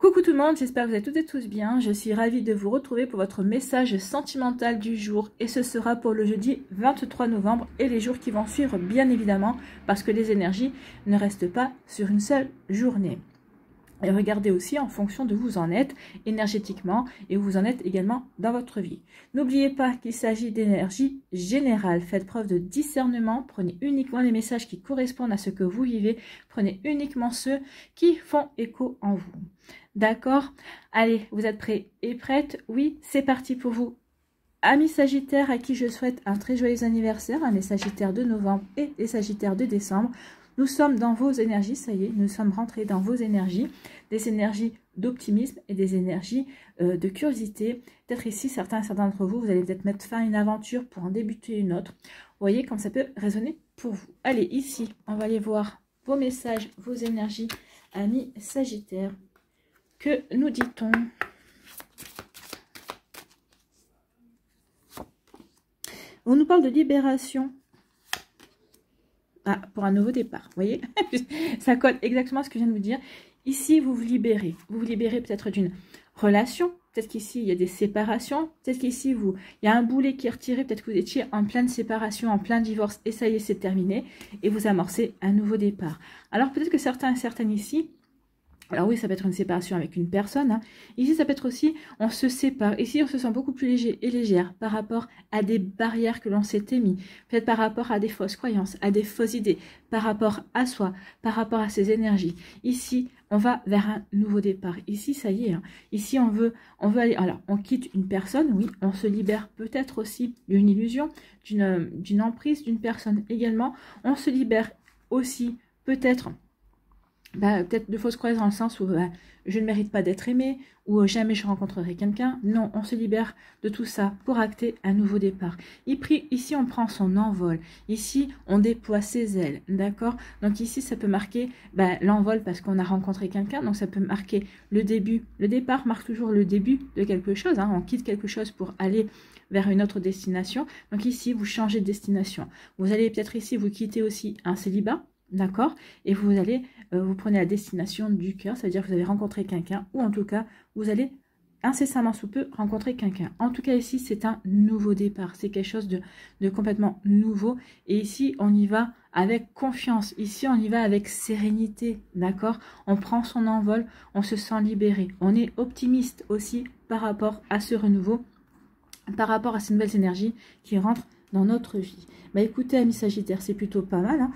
Coucou tout le monde, j'espère que vous êtes toutes et tous bien. Je suis ravie de vous retrouver pour votre message sentimental du jour. Et ce sera pour le jeudi 23 novembre et les jours qui vont suivre bien évidemment. Parce que les énergies ne restent pas sur une seule journée. Et regardez aussi en fonction de où vous en êtes énergétiquement et où vous en êtes également dans votre vie. N'oubliez pas qu'il s'agit d'énergie générale. Faites preuve de discernement. Prenez uniquement les messages qui correspondent à ce que vous vivez. Prenez uniquement ceux qui font écho en vous. D'accord? Allez, vous êtes prêts et prêtes? Oui, c'est parti pour vous. Amis Sagittaires à qui je souhaite un très joyeux anniversaire, les Sagittaires de novembre et les Sagittaires de décembre. Nous sommes dans vos énergies, ça y est, nous sommes rentrés dans vos énergies, des énergies d'optimisme et des énergies de curiosité. Peut-être ici, certains d'entre vous, vous allez peut-être mettre fin à une aventure pour en débuter une autre. Vous voyez comme ça peut résonner pour vous. Allez, ici, on va aller voir vos messages, vos énergies, amis Sagittaires. Que nous dit-on? On nous parle de libération. Ah, pour un nouveau départ, vous voyez. Ça colle exactement à ce que je viens de vous dire. Ici, vous vous libérez. Vous vous libérez peut-être d'une relation. Peut-être qu'ici, il y a des séparations. Peut-être qu'ici, il y a un boulet qui est retiré. Peut-être que vous étiez en pleine séparation, en plein divorce. Et ça y est, c'est terminé. Et vous amorcez un nouveau départ. Alors, peut-être que certains et certaines ici... Alors oui, ça peut être une séparation avec une personne. Hein. Ici, ça peut être aussi, on se sépare. Ici, on se sent beaucoup plus léger et légère par rapport à des barrières que l'on s'était mis. Peut-être par rapport à des fausses croyances, à des fausses idées, par rapport à soi, par rapport à ses énergies. Ici, on va vers un nouveau départ. Ici, ça y est. Hein. Ici, on veut aller... Alors, on quitte une personne, oui. On se libère peut-être aussi d'une illusion, d'une emprise d'une personne également. On se libère aussi peut-être... peut-être de fausses croyances dans le sens où je ne mérite pas d'être aimé, ou jamais je rencontrerai quelqu'un. Non, on se libère de tout ça pour acter un nouveau départ. Ici, on prend son envol. Ici, on déploie ses ailes, d'accord? Donc ici, ça peut marquer l'envol parce qu'on a rencontré quelqu'un. Donc ça peut marquer le début. Le départ marque toujours le début de quelque chose. Hein. On quitte quelque chose pour aller vers une autre destination. Donc ici, vous changez de destination. Vous allez peut-être ici, vous quitter aussi un célibat. D'accord? Et vous allez, vous prenez la destination du cœur, c'est-à-dire que vous avez rencontré quelqu'un, ou en tout cas, vous allez incessamment sous peu rencontrer quelqu'un. En tout cas, ici, c'est un nouveau départ. C'est quelque chose de complètement nouveau. Et ici, on y va avec confiance. Ici, on y va avec sérénité. D'accord? On prend son envol, on se sent libéré. On est optimiste aussi par rapport à ce renouveau, par rapport à ces nouvelles énergies qui rentrent dans notre vie. Écoutez, amis Sagittaires, c'est plutôt pas mal. Hein.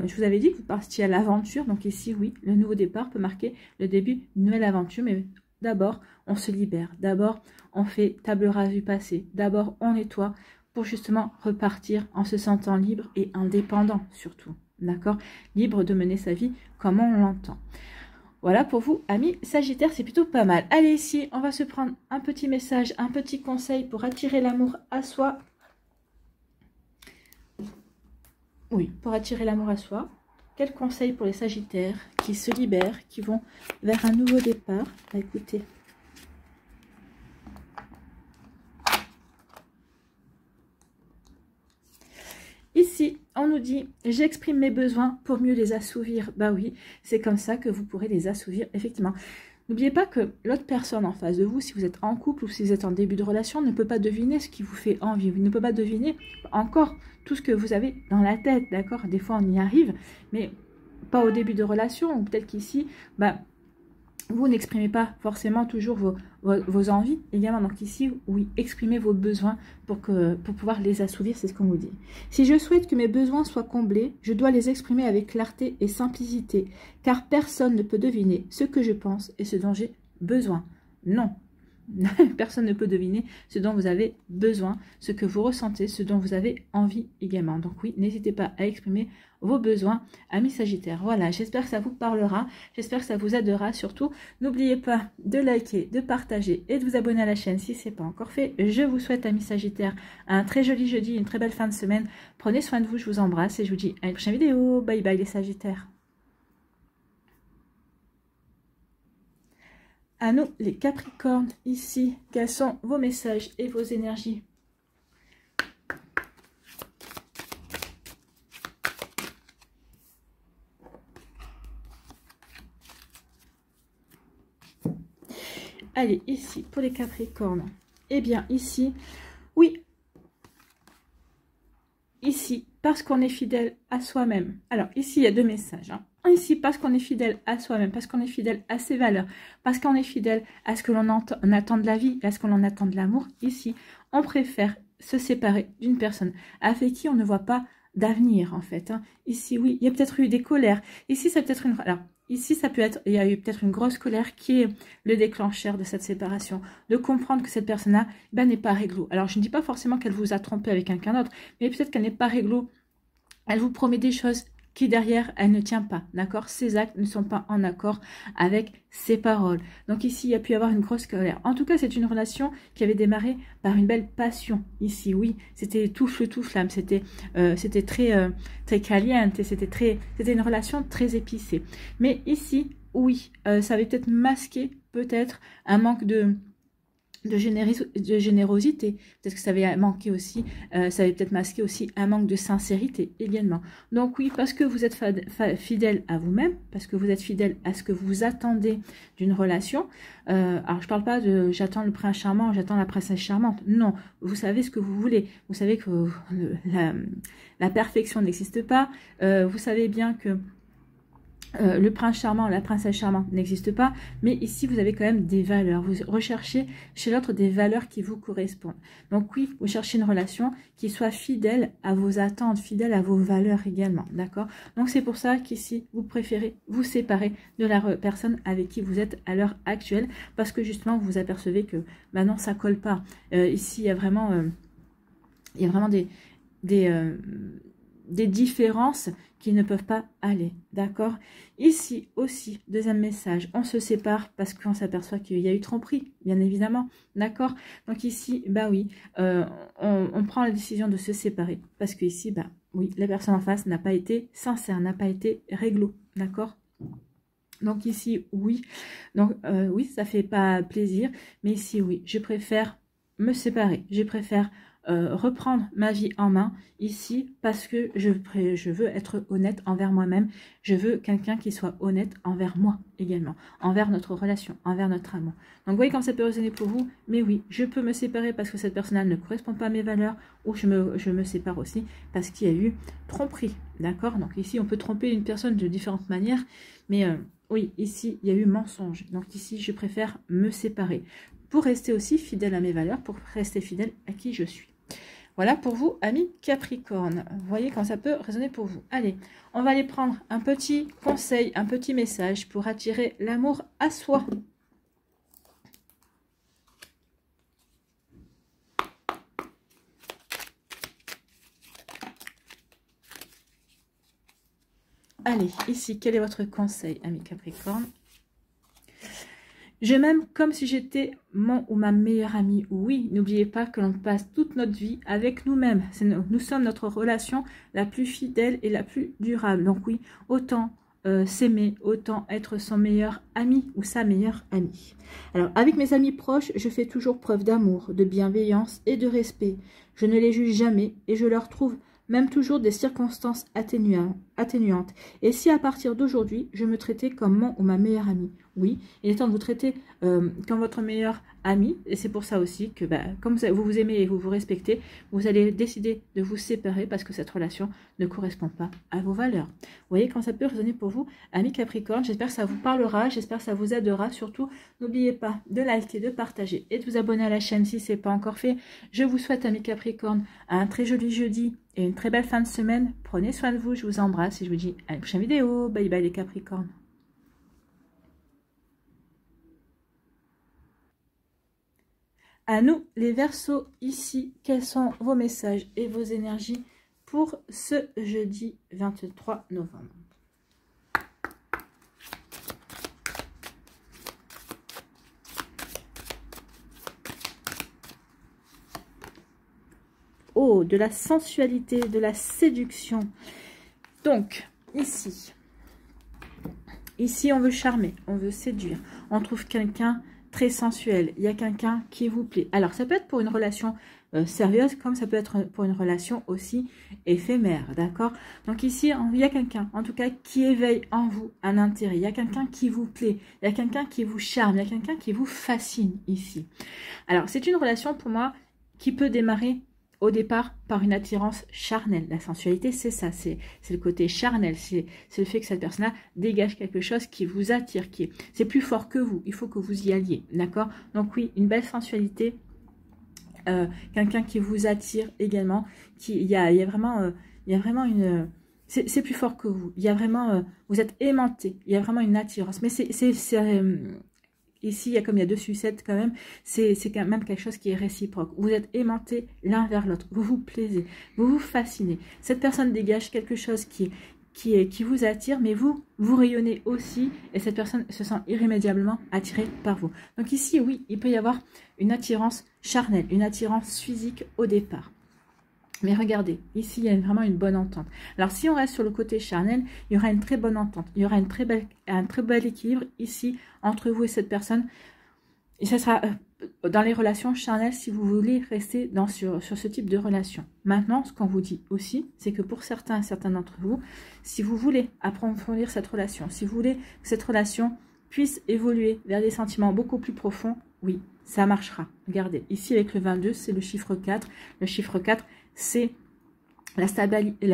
Je vous avais dit que vous partiez à l'aventure. Donc ici, oui, le nouveau départ peut marquer le début d'une nouvelle aventure. Mais d'abord, on se libère. D'abord, on fait table rase du passé. D'abord, on nettoie pour justement repartir en se sentant libre et indépendant surtout. D'accord? Libre de mener sa vie comme on l'entend. Voilà pour vous, amis Sagittaires, c'est plutôt pas mal. Allez, ici, on va se prendre un petit message, un petit conseil pour attirer l'amour à soi. Oui, pour attirer l'amour à soi. Quel conseil pour les Sagittaires qui se libèrent, qui vont vers un nouveau départ? Écoutez. Ici, on nous dit, j'exprime mes besoins pour mieux les assouvir. Oui, c'est comme ça que vous pourrez les assouvir, effectivement. N'oubliez pas que l'autre personne en face de vous, si vous êtes en couple ou si vous êtes en début de relation, ne peut pas deviner ce qui vous fait envie. Vous ne peut pas deviner encore tout ce que vous avez dans la tête, d'accord? Des fois, on y arrive, mais pas au début de relation. Ou peut-être qu'ici, vous n'exprimez pas forcément toujours vos envies également. Donc ici, oui, exprimez vos besoins pour pouvoir les assouvir, c'est ce qu'on vous dit. Si je souhaite que mes besoins soient comblés, je dois les exprimer avec clarté et simplicité, car personne ne peut deviner ce que je pense et ce dont j'ai besoin. Non. Personne ne peut deviner ce dont vous avez besoin, ce que vous ressentez, ce dont vous avez envie également. Donc oui, n'hésitez pas à exprimer vos besoins, amis Sagittaires. Voilà, j'espère que ça vous parlera, j'espère que ça vous aidera. Surtout, n'oubliez pas de liker, de partager et de vous abonner à la chaîne si ce n'est pas encore fait. Je vous souhaite, amis Sagittaires, un très joli jeudi, une très belle fin de semaine. Prenez soin de vous, je vous embrasse et je vous dis à une prochaine vidéo. Bye bye les Sagittaires. À nous, les Capricornes, ici, quels sont vos messages et vos énergies? Allez, ici, pour les Capricornes. Eh bien, ici, oui. Ici, parce qu'on est fidèle à soi-même. Alors, ici, il y a deux messages. Hein. Ici, parce qu'on est fidèle à soi-même, parce qu'on est fidèle à ses valeurs, parce qu'on est fidèle à ce que l'on attend de la vie, à ce que l'on attend de l'amour. Ici, on préfère se séparer d'une personne avec qui on ne voit pas d'avenir, en fait. Hein. Ici, oui, il y a peut-être eu des colères. Ici, ça peut être une... Alors, ici, ça peut être... Il y a eu peut-être une grosse colère qui est le déclencheur de cette séparation. De comprendre que cette personne-là ben, n'est pas réglo. Alors, je ne dis pas forcément qu'elle vous a trompé avec quelqu'un d'autre, mais peut-être qu'elle n'est pas réglo. Elle vous promet des choses qui derrière, elle ne tient pas, d'accord? Ses actes ne sont pas en accord avec ses paroles. Donc ici, il y a pu y avoir une grosse colère. En tout cas, c'est une relation qui avait démarré par une belle passion. Ici, oui, c'était tout feu, tout flamme. C'était très caliente. C'était une relation très épicée. Mais ici, oui, ça avait peut-être masqué peut-être un manque de générosité, peut-être que ça avait manqué aussi, ça avait peut-être masqué aussi un manque de sincérité également. Donc oui, parce que vous êtes fidèle à vous-même, parce que vous êtes fidèle à ce que vous attendez d'une relation, alors je parle pas de j'attends le prince charmant, j'attends la princesse charmante, non, vous savez ce que vous voulez, vous savez que la perfection n'existe pas, vous savez bien que le prince charmant, la princesse charmante n'existe pas, mais ici vous avez quand même des valeurs. Vous recherchez chez l'autre des valeurs qui vous correspondent. Donc oui, vous cherchez une relation qui soit fidèle à vos attentes, fidèle à vos valeurs également, d'accord? Donc c'est pour ça qu'ici vous préférez vous séparer de la personne avec qui vous êtes à l'heure actuelle, parce que justement vous apercevez que maintenant ça colle pas. Ici il y a vraiment des différences qui ne peuvent pas aller, d'accord? Ici aussi, deuxième message, on se sépare parce qu'on s'aperçoit qu'il y a eu tromperie, bien évidemment, d'accord? Donc ici, bah oui, on prend la décision de se séparer parce que ici, bah oui, la personne en face n'a pas été sincère, n'a pas été réglo, d'accord? Donc ici, oui, donc oui, ça fait pas plaisir, mais ici, oui, je préfère me séparer, je préfère reprendre ma vie en main ici parce que je veux être honnête envers moi-même. Je veux quelqu'un qui soit honnête envers moi également, envers notre relation, envers notre amour. Donc vous voyez comme ça peut résonner pour vous, mais oui, je peux me séparer parce que cette personne ne correspond pas à mes valeurs, ou je me sépare aussi parce qu'il y a eu tromperie, d'accord? Donc ici on peut tromper une personne de différentes manières, mais oui, ici il y a eu mensonge, donc ici je préfère me séparer pour rester aussi fidèle à mes valeurs, pour rester fidèle à qui je suis. Voilà pour vous, amis Capricorne. Vous voyez quand ça peut résonner pour vous. Allez, on va aller prendre un petit conseil, un petit message pour attirer l'amour à soi. Allez, ici, quel est votre conseil, amis Capricorne? Je m'aime comme si j'étais mon ou ma meilleure amie. Oui, n'oubliez pas que l'on passe toute notre vie avec nous-mêmes. Nous sommes notre relation la plus fidèle et la plus durable. Donc oui, autant s'aimer, autant être son meilleur ami ou sa meilleure amie. Alors, avec mes amis proches, je fais toujours preuve d'amour, de bienveillance et de respect. Je ne les juge jamais et je leur trouve même toujours des circonstances atténuantes. Et si à partir d'aujourd'hui, je me traitais comme mon ou ma meilleure amie? Oui, il est temps de vous traiter comme votre meilleur ami. Et c'est pour ça aussi que, comme vous vous aimez et vous vous respectez, vous allez décider de vous séparer parce que cette relation ne correspond pas à vos valeurs. Vous voyez quand ça peut résonner pour vous, amis Capricorne. J'espère que ça vous parlera, j'espère que ça vous aidera. Surtout, n'oubliez pas de liker, de partager et de vous abonner à la chaîne si ce n'est pas encore fait. Je vous souhaite, amis Capricorne, un très joli jeudi et une très belle fin de semaine. Prenez soin de vous, je vous embrasse et je vous dis à une prochaine vidéo. Bye bye les Capricornes. À nous, les Verseaux, ici, quels sont vos messages et vos énergies pour ce jeudi 23 novembre? Oh, de la sensualité, de la séduction. Donc, ici, on veut charmer, on veut séduire. On trouve quelqu'un très sensuel. Il y a quelqu'un qui vous plaît. Alors, ça peut être pour une relation sérieuse, comme ça peut être pour une relation aussi éphémère, d'accord? Donc ici, il y a quelqu'un, en tout cas, qui éveille en vous un intérêt. Il y a quelqu'un qui vous plaît, il y a quelqu'un qui vous charme, il y a quelqu'un qui vous fascine ici. Alors, c'est une relation pour moi qui peut démarrer au départ par une attirance charnelle. La sensualité, c'est ça, c'est le côté charnel, c'est le fait que cette personne-là dégage quelque chose qui vous attire, c'est plus fort que vous, il faut que vous y alliez, d'accord? Donc oui, une belle sensualité, quelqu'un qui vous attire également, il y a vraiment une... c'est plus fort que vous, il y a vraiment... vous êtes aimanté, il y a vraiment une attirance, mais ici, il y a deux sucettes quand même, c'est quand même quelque chose qui est réciproque. Vous êtes aimantés l'un vers l'autre, vous vous plaisez, vous vous fascinez. Cette personne dégage quelque chose qui vous attire, mais vous rayonnez aussi, et cette personne se sent irrémédiablement attirée par vous. Donc ici, oui, il peut y avoir une attirance charnelle, une attirance physique au départ. Mais regardez, ici, il y a vraiment une bonne entente. Alors, si on reste sur le côté charnel, il y aura une très bonne entente. Il y aura un très bel équilibre ici entre vous et cette personne. Et ça sera dans les relations charnelles si vous voulez rester sur ce type de relation. Maintenant, ce qu'on vous dit aussi, c'est que pour certains d'entre vous, si vous voulez approfondir cette relation, si vous voulez que cette relation puisse évoluer vers des sentiments beaucoup plus profonds, oui, ça marchera. Regardez, ici avec le 22, c'est le chiffre 4. Le chiffre 4, c'est la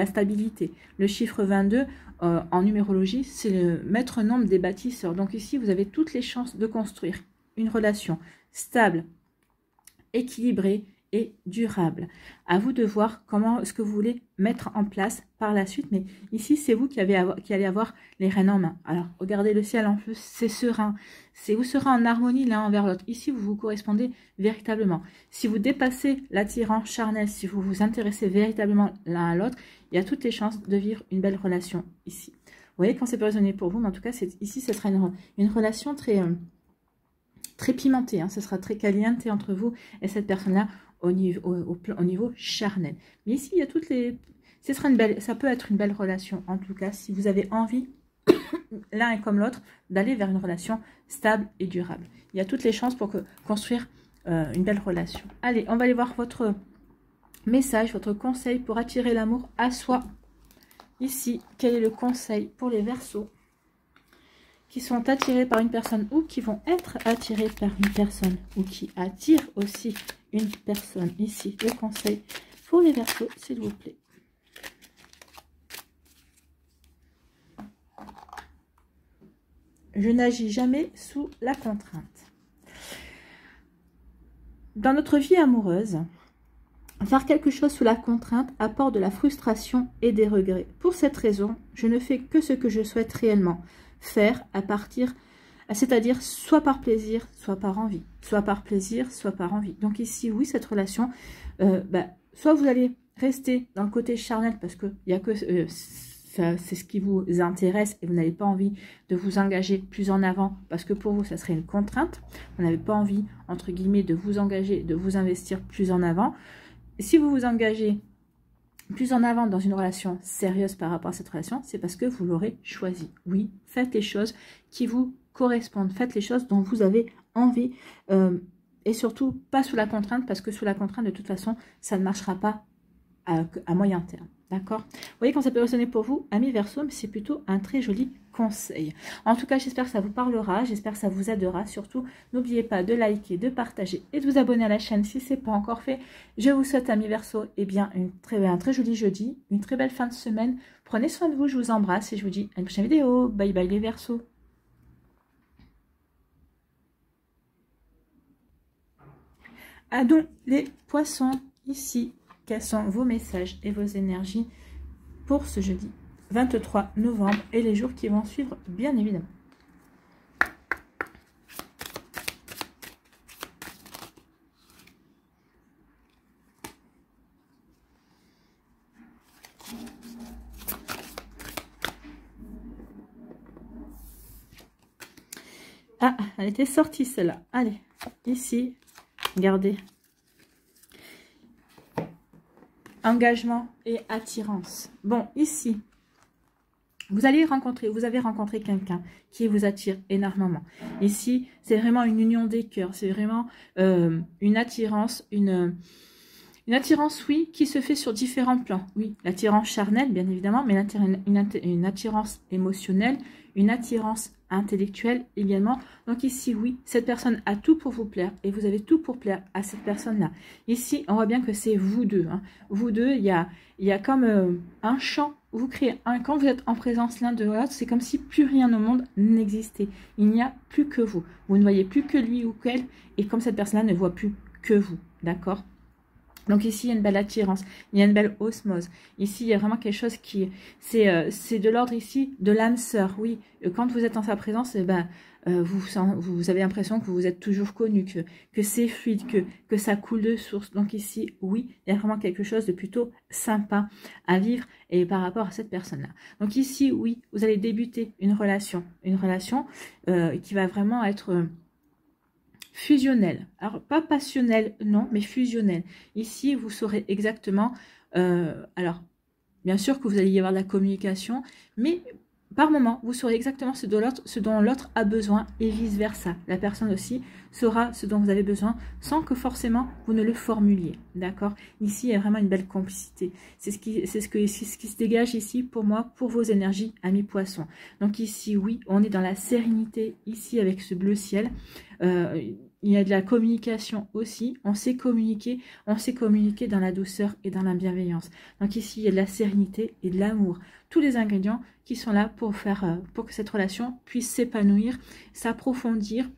stabilité. Le chiffre 22, en numérologie, c'est le maître nombre des bâtisseurs. Donc ici, vous avez toutes les chances de construire une relation stable, équilibrée et durable. À vous de voir comment est-ce que vous voulez mettre en place par la suite. Mais ici, c'est vous qui allez avoir les rênes en main. Alors, regardez le ciel en plus, c'est serein. Vous serez en harmonie l'un envers l'autre. Ici, vous vous correspondez véritablement. Si vous dépassez l'attirance charnelle, si vous vous intéressez véritablement l'un à l'autre, il y a toutes les chances de vivre une belle relation ici. Vous voyez quand c'est pas résonné pour vous, mais en tout cas, ici, ce sera une relation très pimentée. Hein. Ce sera très caliente entre vous et cette personne-là au niveau charnel. Mais ici, il y a toutes les... ça peut être une belle relation, en tout cas, si vous avez envie, l'un et comme l'autre, d'aller vers une relation stable et durable. Il y a toutes les chances pour construire une belle relation. Allez, on va aller voir votre message, votre conseil pour attirer l'amour à soi. Ici, quel est le conseil pour les Verseaux qui sont attirés par une personne ou qui vont être attirés par une personne ou qui attirent aussi une personne. Ici, le conseil pour les Verseaux, s'il vous plaît. Je n'agis jamais sous la contrainte. Dans notre vie amoureuse, faire quelque chose sous la contrainte apporte de la frustration et des regrets. Pour cette raison, je ne fais que ce que je souhaite réellement faire c'est-à-dire soit par plaisir, soit par envie. Soit par plaisir, soit par envie. Donc ici, oui, cette relation, soit vous allez rester dans le côté charnel parce que il y a que c'est ce qui vous intéresse et vous n'avez pas envie de vous engager plus en avant parce que pour vous, ça serait une contrainte. Vous n'avez pas envie, entre guillemets, de vous engager, de vous investir plus en avant. Si vous vous engagez plus en avant dans une relation sérieuse par rapport à cette relation, c'est parce que vous l'aurez choisi. Oui, faites les choses qui vous correspondent, faites les choses dont vous avez envie et surtout pas sous la contrainte parce que sous la contrainte, de toute façon, ça ne marchera pas à moyen terme. D'accord? Vous voyez quand ça peut résonner pour vous, amis Verseau, mais c'est plutôt un très joli conseil. En tout cas, j'espère que ça vous parlera, j'espère que ça vous aidera. Surtout, n'oubliez pas de liker, de partager et de vous abonner à la chaîne si ce n'est pas encore fait. Je vous souhaite, amis Verseau, un très joli jeudi, une très belle fin de semaine. Prenez soin de vous, je vous embrasse et je vous dis à une prochaine vidéo. Bye bye les Verseaux. Ah donc, les poissons, ici, quels sont vos messages et vos énergies pour ce jeudi 23 novembre et les jours qui vont suivre, bien évidemment. Ah, elle était sortie celle-là. Allez, ici, regardez. Engagement et attirance. Bon, ici, vous avez rencontré quelqu'un qui vous attire énormément. Ici, c'est vraiment une union des cœurs. C'est vraiment une attirance, Une attirance, oui, qui se fait sur différents plans. Oui, l'attirance charnelle, bien évidemment, mais une attirance émotionnelle, une attirance intellectuelle également. Donc ici, oui, cette personne a tout pour vous plaire et vous avez tout pour plaire à cette personne-là. Ici, on voit bien que c'est vous deux. Hein. Vous deux, il y a comme un champ. Vous créez un, quand vous êtes en présence l'un de l'autre, c'est comme si plus rien au monde n'existait. Il n'y a plus que vous. Vous ne voyez plus que lui ou qu'elle, et comme cette personne-là ne voit plus que vous. D'accord? Donc ici, il y a une belle attirance, il y a une belle osmose. Ici, il y a vraiment quelque chose qui... C'est de l'ordre ici de l'âme sœur. Oui, quand vous êtes en sa présence, eh ben, vous avez l'impression que vous êtes toujours connu, que c'est fluide, que ça coule de source. Donc ici, oui, il y a vraiment quelque chose de plutôt sympa à vivre et par rapport à cette personne-là. Donc ici, oui, vous allez débuter une relation qui va vraiment être... fusionnel. Alors, pas passionnel, non, mais fusionnel. Ici, vous saurez exactement... alors, bien sûr que vous allez y avoir de la communication, mais par moment, vous saurez exactement ce dont l'autre a besoin et vice-versa. La personne aussi saura ce dont vous avez besoin sans que forcément vous ne le formuliez. D'accord? Ici, il y a vraiment une belle complicité. C'est ce qui se dégage ici pour moi, pour vos énergies, amis poissons. Donc ici, oui, on est dans la sérénité, ici avec ce bleu ciel. Il y a de la communication aussi. On sait communiquer dans la douceur et dans la bienveillance. Donc ici, il y a de la sérénité et de l'amour. Tous les ingrédients qui sont là pour que cette relation puisse s'épanouir, s'approfondir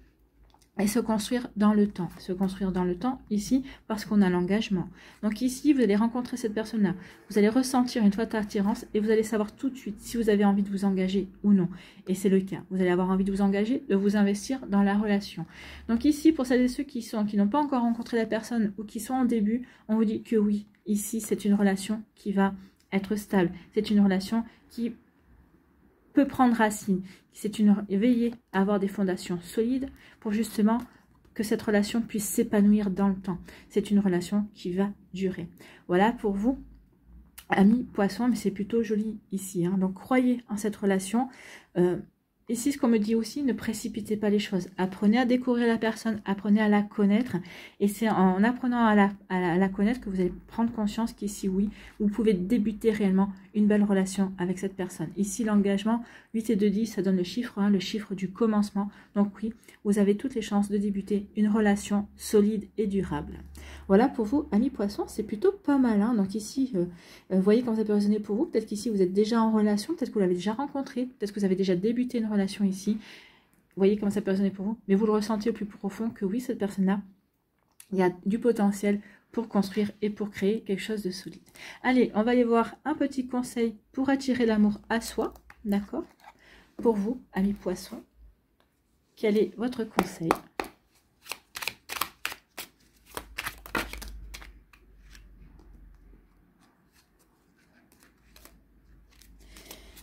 et se construire dans le temps. Se construire dans le temps ici parce qu'on a l'engagement. Donc ici, vous allez rencontrer cette personne-là. Vous allez ressentir une forte attirance et vous allez savoir tout de suite si vous avez envie de vous engager ou non. Et c'est le cas. Vous allez avoir envie de vous engager, de vous investir dans la relation. Donc ici, pour celles et ceux qui n'ont pas encore rencontré la personne ou qui sont en début, on vous dit que oui, ici, c'est une relation qui va être stable. C'est une relation qui peut prendre racine. Veiller à avoir des fondations solides pour justement que cette relation puisse s'épanouir dans le temps. C'est une relation qui va durer. Voilà pour vous, amis poissons, mais c'est plutôt joli ici. Hein. Donc croyez en cette relation. Ici, ce qu'on me dit aussi, ne précipitez pas les choses. Apprenez à découvrir la personne, apprenez à la connaître. Et c'est en apprenant à la connaître que vous allez prendre conscience qu'ici, oui, vous pouvez débuter réellement une belle relation avec cette personne. Ici, l'engagement, 8 et 2, 10, ça donne le chiffre 1, le chiffre du commencement. Donc oui, vous avez toutes les chances de débuter une relation solide et durable. Voilà pour vous, amis poissons, c'est plutôt pas mal. Hein. Donc ici, vous voyez comment ça peut résonner pour vous. Peut-être qu'ici, vous êtes déjà en relation, peut-être que vous l'avez déjà rencontré, peut-être que vous avez déjà débuté une relation ici. Vous voyez comment ça peut résonner pour vous. Mais vous le ressentez au plus profond que oui, cette personne-là, il y a du potentiel pour construire et pour créer quelque chose de solide. Allez, on va aller voir un petit conseil pour attirer l'amour à soi. D'accord? Pour vous, amis poissons, quel est votre conseil?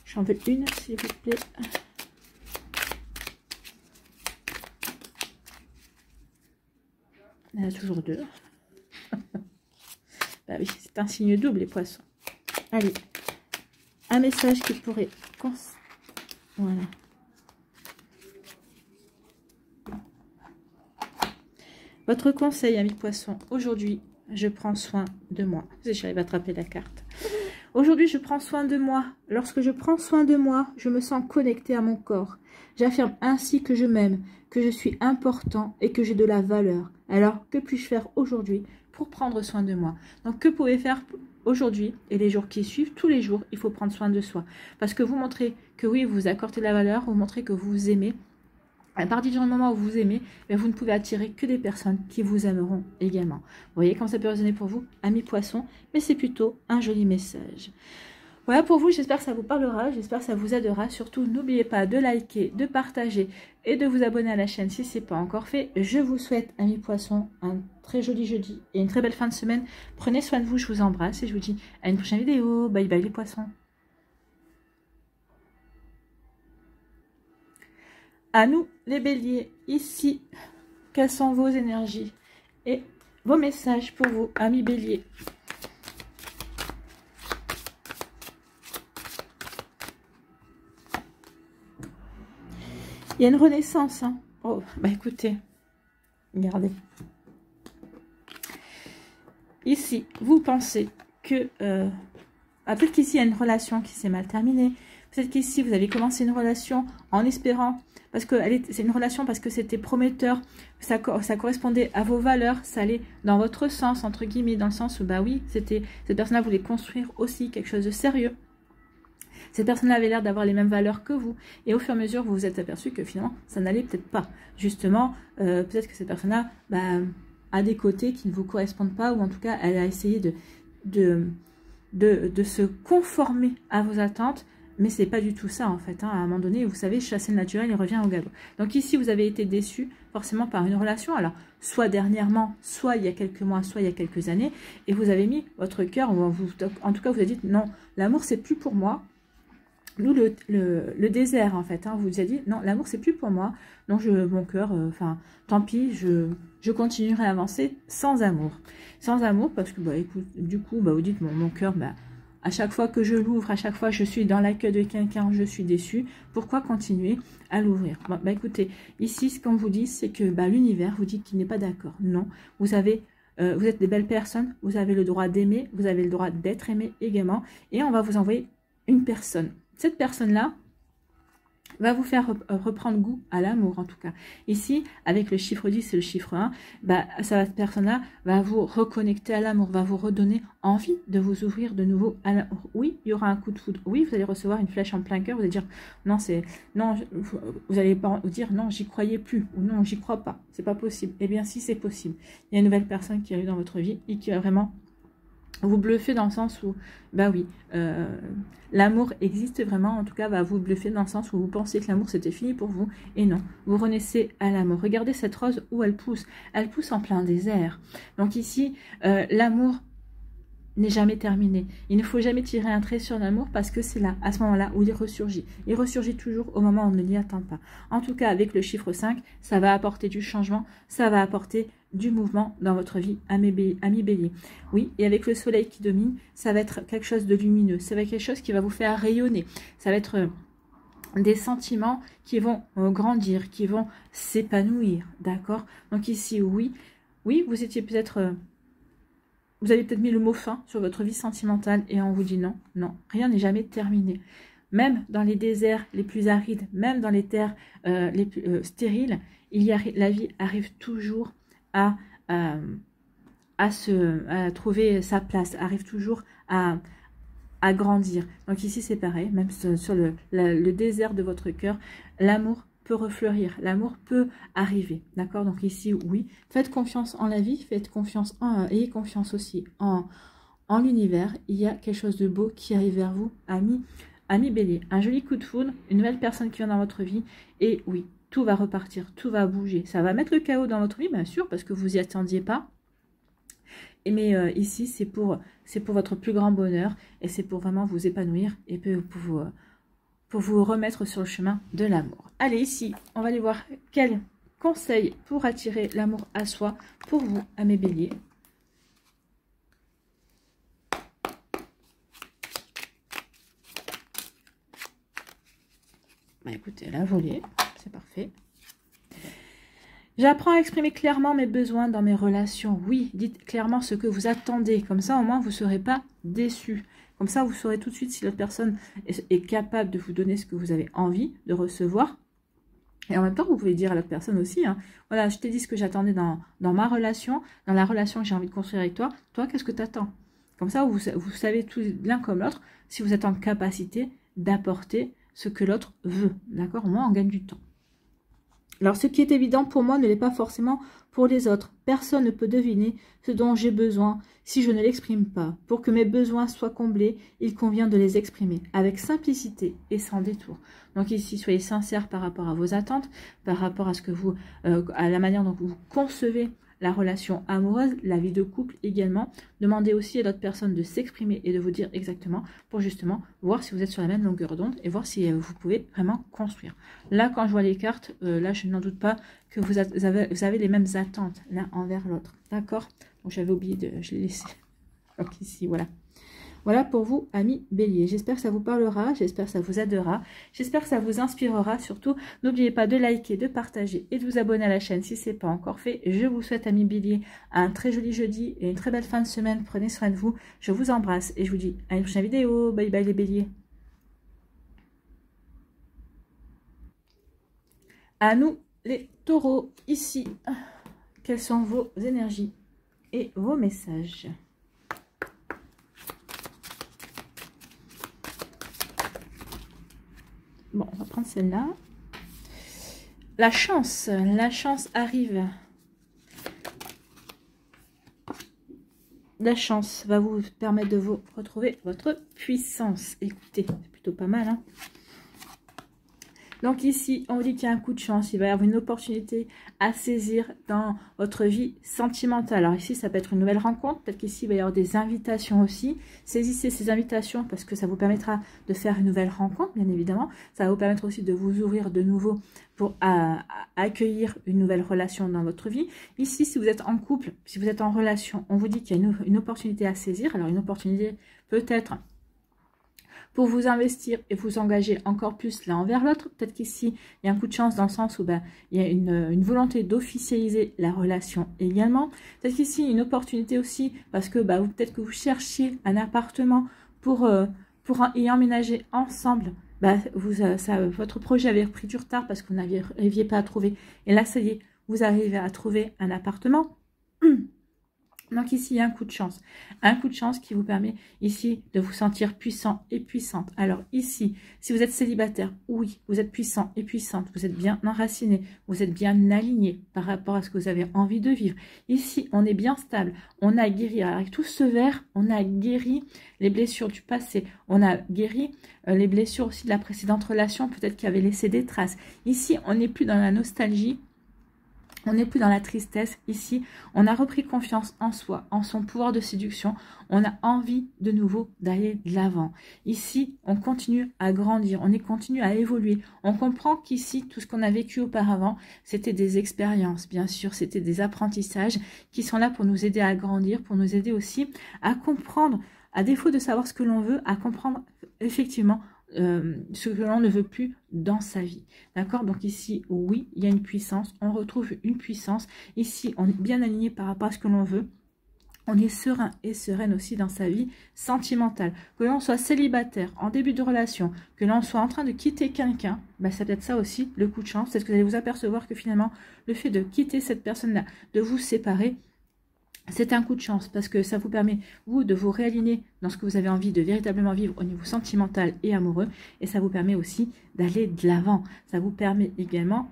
J'en veux une, s'il vous plaît. Il y en a toujours deux. Bah oui, c'est un signe double, les poissons. Allez, un message qui pourrait... Voilà. Votre conseil, amis poissons, aujourd'hui, je prends soin de moi. J'arrive à attraper la carte. Aujourd'hui, je prends soin de moi. Lorsque je prends soin de moi, je me sens connectée à mon corps. J'affirme ainsi que je m'aime, que je suis important et que j'ai de la valeur. Alors, que puis-je faire aujourd'hui pour prendre soin de moi? Donc, que pouvez-vous faire aujourd'hui et les jours qui suivent? Tous les jours, il faut prendre soin de soi. Parce que vous montrez que oui, vous accordez de la valeur, vous montrez que vous vous aimez. À partir du moment où vous aimez, vous ne pouvez attirer que des personnes qui vous aimeront également. Vous voyez comment ça peut résonner pour vous, amis poissons, mais c'est plutôt un joli message. Voilà pour vous, j'espère que ça vous parlera, j'espère que ça vous aidera. Surtout, n'oubliez pas de liker, de partager et de vous abonner à la chaîne si ce n'est pas encore fait. Je vous souhaite, amis poissons, un très joli jeudi et une très belle fin de semaine. Prenez soin de vous, je vous embrasse et je vous dis à une prochaine vidéo. Bye bye les poissons. À nous, les béliers, ici, quelles sont vos énergies et vos messages pour vous, amis béliers? Il y a une renaissance. Hein. Oh, bah écoutez, regardez. ici, vous pensez que... peut-être qu'ici, il y a une relation qui s'est mal terminée. Peut-être qu'ici, vous avez commencé une relation en espérant... Parce que c'est une relation parce que c'était prometteur, ça correspondait à vos valeurs, ça allait dans votre sens, entre guillemets, dans le sens où, bah oui, cette personne-là voulait construire aussi quelque chose de sérieux. Cette personne-là avait l'air d'avoir les mêmes valeurs que vous. Et au fur et à mesure, vous vous êtes aperçu que finalement, ça n'allait peut-être pas. Justement, peut-être que cette personne-là a des côtés qui ne vous correspondent pas, ou en tout cas, elle a essayé de se conformer à vos attentes. Mais c'est pas du tout ça, en fait. Hein. À un moment donné, vous savez, chasser le naturel, il revient au galop. Donc ici, vous avez été déçu forcément par une relation. Alors, soit dernièrement, soit il y a quelques mois, soit il y a quelques années. Et vous avez mis votre cœur, ou en tout cas, vous avez dit, non, l'amour, c'est plus pour moi. Nous, le désert, en fait, hein, vous avez dit, non, l'amour, c'est plus pour moi. Non, mon cœur, tant pis, je continuerai à avancer sans amour. Sans amour, parce que, écoute, du coup, vous dites, mon cœur, à chaque fois que je l'ouvre, à chaque fois que je suis dans l'accueil de quelqu'un, je suis déçue. Pourquoi continuer à l'ouvrir? Écoutez, ici, ce qu'on vous dit, c'est que l'univers vous dit qu'il n'est pas d'accord. Non, vous êtes des belles personnes, vous avez le droit d'aimer, vous avez le droit d'être aimé également. Et on va vous envoyer une personne. Cette personne-là va vous faire reprendre goût à l'amour, en tout cas. Ici, avec le chiffre 10 et le chiffre 1, cette personne-là va vous reconnecter à l'amour, va vous redonner envie de vous ouvrir de nouveau à l'amour. Oui, il y aura un coup de foudre. Oui, vous allez recevoir une flèche en plein cœur, vous allez dire, non, vous allez pas dire, non, j'y croyais plus, ou non, j'y crois pas, c'est pas possible. Eh bien, si, c'est possible. Il y a une nouvelle personne qui arrive dans votre vie et qui va vraiment vous bluffer dans le sens où, oui, l'amour existe vraiment, en tout cas, va vous bluffer dans le sens où vous pensez que l'amour c'était fini pour vous, et non, vous renaissez à l'amour. Regardez cette rose où elle pousse en plein désert. Donc ici, l'amour n'est jamais terminé. Il ne faut jamais tirer un trait sur l'amour parce que c'est là, à ce moment-là, où il ressurgit. Il ressurgit toujours au moment où on ne l'y attend pas. En tout cas, avec le chiffre 5, ça va apporter du changement, ça va apporter du mouvement dans votre vie, ami Bélier. Oui, et avec le soleil qui domine, ça va être quelque chose de lumineux, ça va être quelque chose qui va vous faire rayonner, ça va être des sentiments qui vont grandir, qui vont s'épanouir, d'accord? Donc ici, oui, vous étiez peut-être... vous avez peut-être mis le mot fin sur votre vie sentimentale et on vous dit non, rien n'est jamais terminé. Même dans les déserts les plus arides, même dans les terres les plus stériles, la vie arrive toujours à trouver sa place, arrive toujours à grandir. Donc ici c'est pareil, même sur le désert de votre cœur, l'amour peut refleurir, l'amour peut arriver, d'accord? Donc ici, oui, faites confiance en la vie, faites confiance ayez confiance aussi en l'univers. Il y a quelque chose de beau qui arrive vers vous, ami Bélier. Un joli coup de foudre, une nouvelle personne qui vient dans votre vie, et oui, tout va repartir, tout va bouger. Ça va mettre le chaos dans votre vie, bien sûr, parce que vous n'y attendiez pas. Mais ici, c'est pour votre plus grand bonheur, et c'est pour vraiment vous épanouir, et pour vous remettre sur le chemin de l'amour. Allez, ici, on va aller voir quels conseils pour attirer l'amour à soi pour vous, à mes béliers. Écoutez, la volée, c'est parfait. J'apprends à exprimer clairement mes besoins dans mes relations. Oui, dites clairement ce que vous attendez. Comme ça, au moins, vous ne serez pas déçus. Comme ça, vous saurez tout de suite si l'autre personne est capable de vous donner ce que vous avez envie de recevoir. Et en même temps, vous pouvez dire à l'autre personne aussi, hein, voilà, je t'ai dit ce que j'attendais dans ma relation, dans la relation que j'ai envie de construire avec toi. Toi, qu'est-ce que tu attends? Comme ça, vous savez tous l'un comme l'autre si vous êtes en capacité d'apporter ce que l'autre veut. D'accord? Au moins, on gagne du temps. Alors, ce qui est évident pour moi ne l'est pas forcément pour les autres. Personne ne peut deviner ce dont j'ai besoin si je ne l'exprime pas. Pour que mes besoins soient comblés, il convient de les exprimer avec simplicité et sans détour. Donc ici, soyez sincères par rapport à vos attentes, par rapport à ce que à la manière dont vous concevez la relation amoureuse, la vie de couple également. Demandez aussi à l'autre personne de s'exprimer et de vous dire exactement pour justement voir si vous êtes sur la même longueur d'onde et voir si vous pouvez vraiment construire. Là, quand je vois les cartes, là, je n'en doute pas que vous avez les mêmes attentes l'un envers l'autre. D'accord? Donc, j'avais oublié je l'ai laissé. Donc, ici, voilà. Voilà pour vous, amis Bélier. J'espère que ça vous parlera, j'espère que ça vous aidera, j'espère que ça vous inspirera. Surtout, n'oubliez pas de liker, de partager et de vous abonner à la chaîne si ce n'est pas encore fait. Je vous souhaite, amis Bélier, un très joli jeudi et une très belle fin de semaine. Prenez soin de vous. Je vous embrasse et je vous dis à une prochaine vidéo. Bye bye les Béliers. À nous les taureaux, ici. Quelles sont vos énergies et vos messages? Bon, on va prendre celle-là. La chance arrive. La chance va vous permettre de vous retrouver votre puissance. Écoutez, c'est plutôt pas mal, hein. Donc ici, on vous dit qu'il y a un coup de chance, il va y avoir une opportunité à saisir dans votre vie sentimentale. Alors ici, ça peut être une nouvelle rencontre, peut-être qu'ici, il va y avoir des invitations aussi. Saisissez ces invitations parce que ça vous permettra de faire une nouvelle rencontre, bien évidemment. Ça va vous permettre aussi de vous ouvrir de nouveau pour accueillir une nouvelle relation dans votre vie. Ici, si vous êtes en couple, si vous êtes en relation, on vous dit qu'il y a une opportunité à saisir. Alors une opportunité peut-être pour vous investir et vous engager encore plus l'un envers l'autre. Peut-être qu'ici, il y a un coup de chance dans le sens où il y a une volonté d'officialiser la relation également. Peut-être qu'ici, une opportunité aussi parce que peut-être que vous cherchiez un appartement pour y emménager ensemble. Votre projet avait pris du retard parce que vous n'arriviez pas à trouver. Et là, ça y est, vous arrivez à trouver un appartement. Donc ici, il y a un coup de chance. Un coup de chance qui vous permet ici de vous sentir puissant et puissante. Alors ici, si vous êtes célibataire, oui, vous êtes puissant et puissante. Vous êtes bien enraciné. Vous êtes bien aligné par rapport à ce que vous avez envie de vivre. Ici, on est bien stable. On a guéri. Alors, avec tout ce vert, on a guéri les blessures du passé. On a guéri les blessures aussi de la précédente relation, peut-être qui avait laissé des traces. Ici, on n'est plus dans la nostalgie. On n'est plus dans la tristesse. Ici, on a repris confiance en soi, en son pouvoir de séduction. On a envie de nouveau d'aller de l'avant. Ici, on continue à grandir, on continue à évoluer. On comprend qu'ici, tout ce qu'on a vécu auparavant, c'était des expériences, bien sûr, c'était des apprentissages qui sont là pour nous aider à grandir, pour nous aider aussi à comprendre, à défaut de savoir ce que l'on veut, à comprendre effectivement ce que l'on ne veut plus dans sa vie. D'accord? Donc ici, oui, il y a une puissance. On retrouve une puissance. Ici, on est bien aligné par rapport à ce que l'on veut. On est serein et sereine aussi dans sa vie sentimentale. Que l'on soit célibataire, en début de relation, que l'on soit en train de quitter quelqu'un, c'est peut-être ça aussi, le coup de chance. C'est ce que vous allez vous apercevoir que finalement, le fait de quitter cette personne-là, de vous séparer, c'est un coup de chance parce que ça vous permet, vous, de vous réaligner dans ce que vous avez envie de véritablement vivre au niveau sentimental et amoureux. Et ça vous permet aussi d'aller de l'avant. Ça vous permet également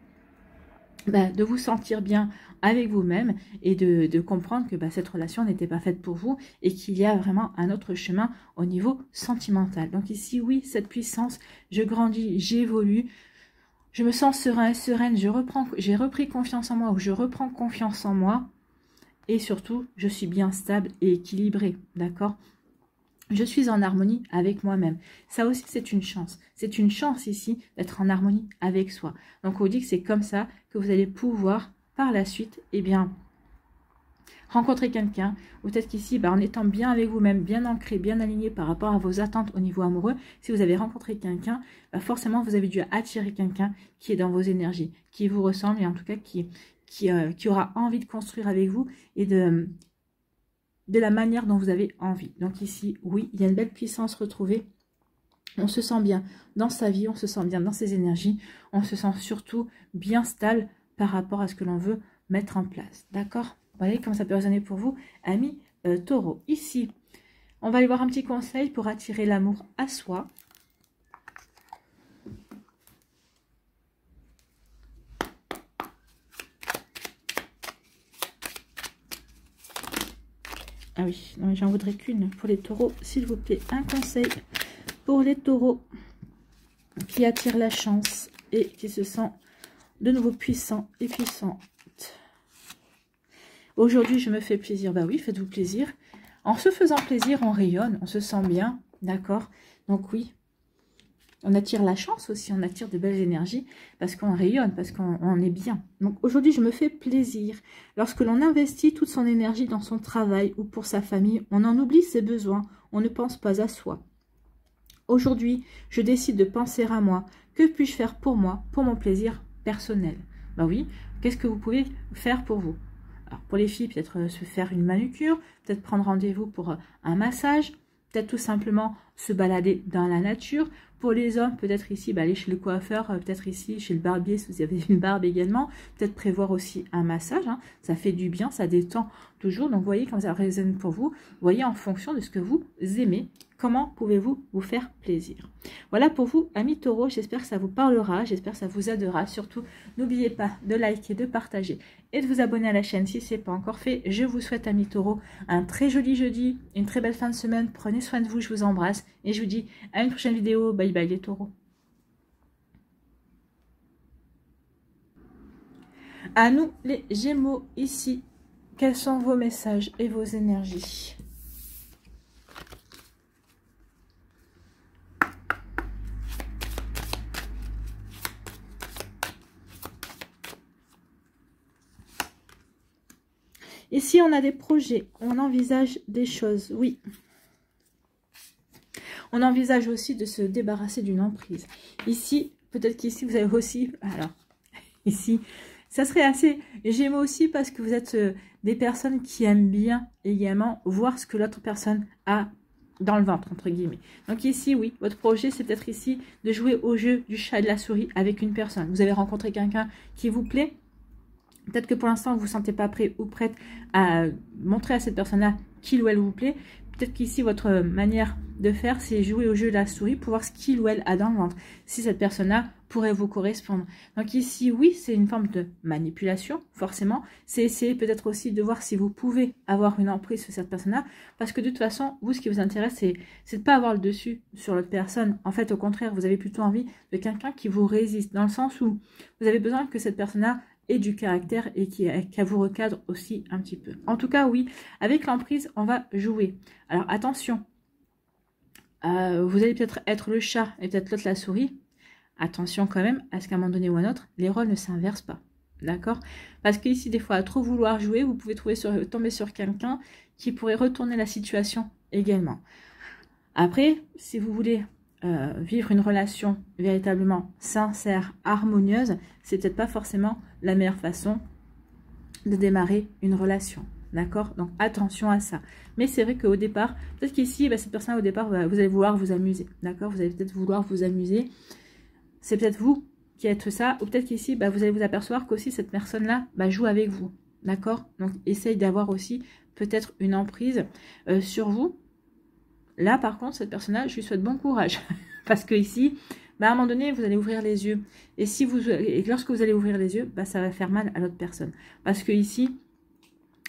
de vous sentir bien avec vous-même et de comprendre que cette relation n'était pas faite pour vous et qu'il y a vraiment un autre chemin au niveau sentimental. Donc ici, oui, cette puissance, je grandis, j'évolue. Je me sens serein et sereine, j'ai repris confiance en moi ou je reprends confiance en moi. Et surtout, je suis bien stable et équilibrée, d'accord? Je suis en harmonie avec moi-même. Ça aussi, c'est une chance. C'est une chance ici d'être en harmonie avec soi. Donc, on vous dit que c'est comme ça que vous allez pouvoir, par la suite, rencontrer quelqu'un. Ou peut-être qu'ici, en étant bien avec vous-même, bien ancré, bien aligné par rapport à vos attentes au niveau amoureux, si vous avez rencontré quelqu'un, forcément, vous avez dû attirer quelqu'un qui est dans vos énergies, qui vous ressemble et en tout cas qui aura envie de construire avec vous et de la manière dont vous avez envie. Donc ici, oui, il y a une belle puissance retrouvée. On se sent bien dans sa vie, on se sent bien dans ses énergies, on se sent surtout bien stable par rapport à ce que l'on veut mettre en place. D'accord? Voilà comment ça peut résonner pour vous, amis taureaux. Ici, on va aller voir un petit conseil pour attirer l'amour à soi. Ah oui, non, j'en voudrais qu'une pour les taureaux, s'il vous plaît. Un conseil pour les taureaux qui attirent la chance et qui se sentent de nouveau puissants et puissantes. Aujourd'hui, je me fais plaisir. Bah oui, faites-vous plaisir. En se faisant plaisir, on rayonne, on se sent bien, d'accord? Donc oui, on attire la chance aussi, on attire de belles énergies parce qu'on rayonne, parce qu'on est bien. Donc aujourd'hui, je me fais plaisir. Lorsque l'on investit toute son énergie dans son travail ou pour sa famille, on en oublie ses besoins, on ne pense pas à soi. Aujourd'hui, je décide de penser à moi. Que puis-je faire pour moi, pour mon plaisir personnel? Ben oui, qu'est-ce que vous pouvez faire pour vous? Alors pour les filles, peut-être se faire une manucure, peut-être prendre rendez-vous pour un massage, peut-être tout simplement se balader dans la nature. Pour les hommes, peut-être ici, aller chez le coiffeur, peut-être ici chez le barbier si vous avez une barbe également. Peut-être prévoir aussi un massage, hein. Ça fait du bien, ça détend toujours. Donc, vous voyez quand ça résonne pour vous. Vous voyez en fonction de ce que vous aimez, comment pouvez-vous vous faire plaisir. Voilà pour vous, amis taureaux. J'espère que ça vous parlera, j'espère que ça vous aidera. Surtout, n'oubliez pas de liker, de partager et de vous abonner à la chaîne si ce n'est pas encore fait. Je vous souhaite, amis taureaux, un très joli jeudi, une très belle fin de semaine. Prenez soin de vous, je vous embrasse et je vous dis à une prochaine vidéo. Bye bye les taureaux. À nous les Gémeaux ici, quels sont vos messages et vos énergies? Ici, on a des projets, on envisage des choses, oui. On envisage aussi de se débarrasser d'une emprise. Ici, peut-être qu'ici, vous avez aussi... Alors, ici, ça serait assez Gémeaux aussi parce que vous êtes des personnes qui aiment bien également voir ce que l'autre personne a dans le ventre, entre guillemets. Donc ici, oui, votre projet, c'est peut-être ici de jouer au jeu du chat et de la souris avec une personne. Vous avez rencontré quelqu'un qui vous plaît. Peut-être que pour l'instant, vous ne vous sentez pas prêt ou prête à montrer à cette personne-là qu'il ou elle vous plaît. Peut-être qu'ici, votre manière de faire, c'est jouer au jeu de la souris pour voir ce qu'il ou elle a dans le ventre. Si cette personne-là pourrait vous correspondre. Donc ici, oui, c'est une forme de manipulation, forcément. C'est essayer peut-être aussi de voir si vous pouvez avoir une emprise sur cette personne-là. Parce que de toute façon, vous, ce qui vous intéresse, c'est de ne pas avoir le dessus sur l'autre personne. En fait, au contraire, vous avez plutôt envie de quelqu'un qui vous résiste. Dans le sens où vous avez besoin que cette personne-là et du caractère et qui vous recadre aussi un petit peu. En tout cas, oui, avec l'emprise, on va jouer. Alors, attention, vous allez peut-être être le chat et peut-être l'autre la souris. Attention quand même à ce qu'à un moment donné ou à un autre, les rôles ne s'inversent pas. D'accord? Parce qu'ici, des fois, à trop vouloir jouer, vous pouvez tomber sur quelqu'un qui pourrait retourner la situation également. Après, si vous voulez vivre une relation véritablement sincère, harmonieuse, c'est peut-être pas forcément la meilleure façon de démarrer une relation. D'accord? Donc attention à ça. Mais c'est vrai qu'au départ, peut-être qu'ici, cette personne au départ, vous allez vouloir vous amuser. D'accord? Vous allez peut-être vouloir vous amuser. C'est peut-être vous qui êtes ça. Ou peut-être qu'ici, vous allez vous apercevoir qu'aussi cette personne-là joue avec vous. D'accord? Donc essaye d'avoir aussi peut-être une emprise sur vous. Là, par contre, cette personne-là, je lui souhaite bon courage. Parce que ici, à un moment donné, vous allez ouvrir les yeux. Et lorsque vous allez ouvrir les yeux, ça va faire mal à l'autre personne. Parce que ici,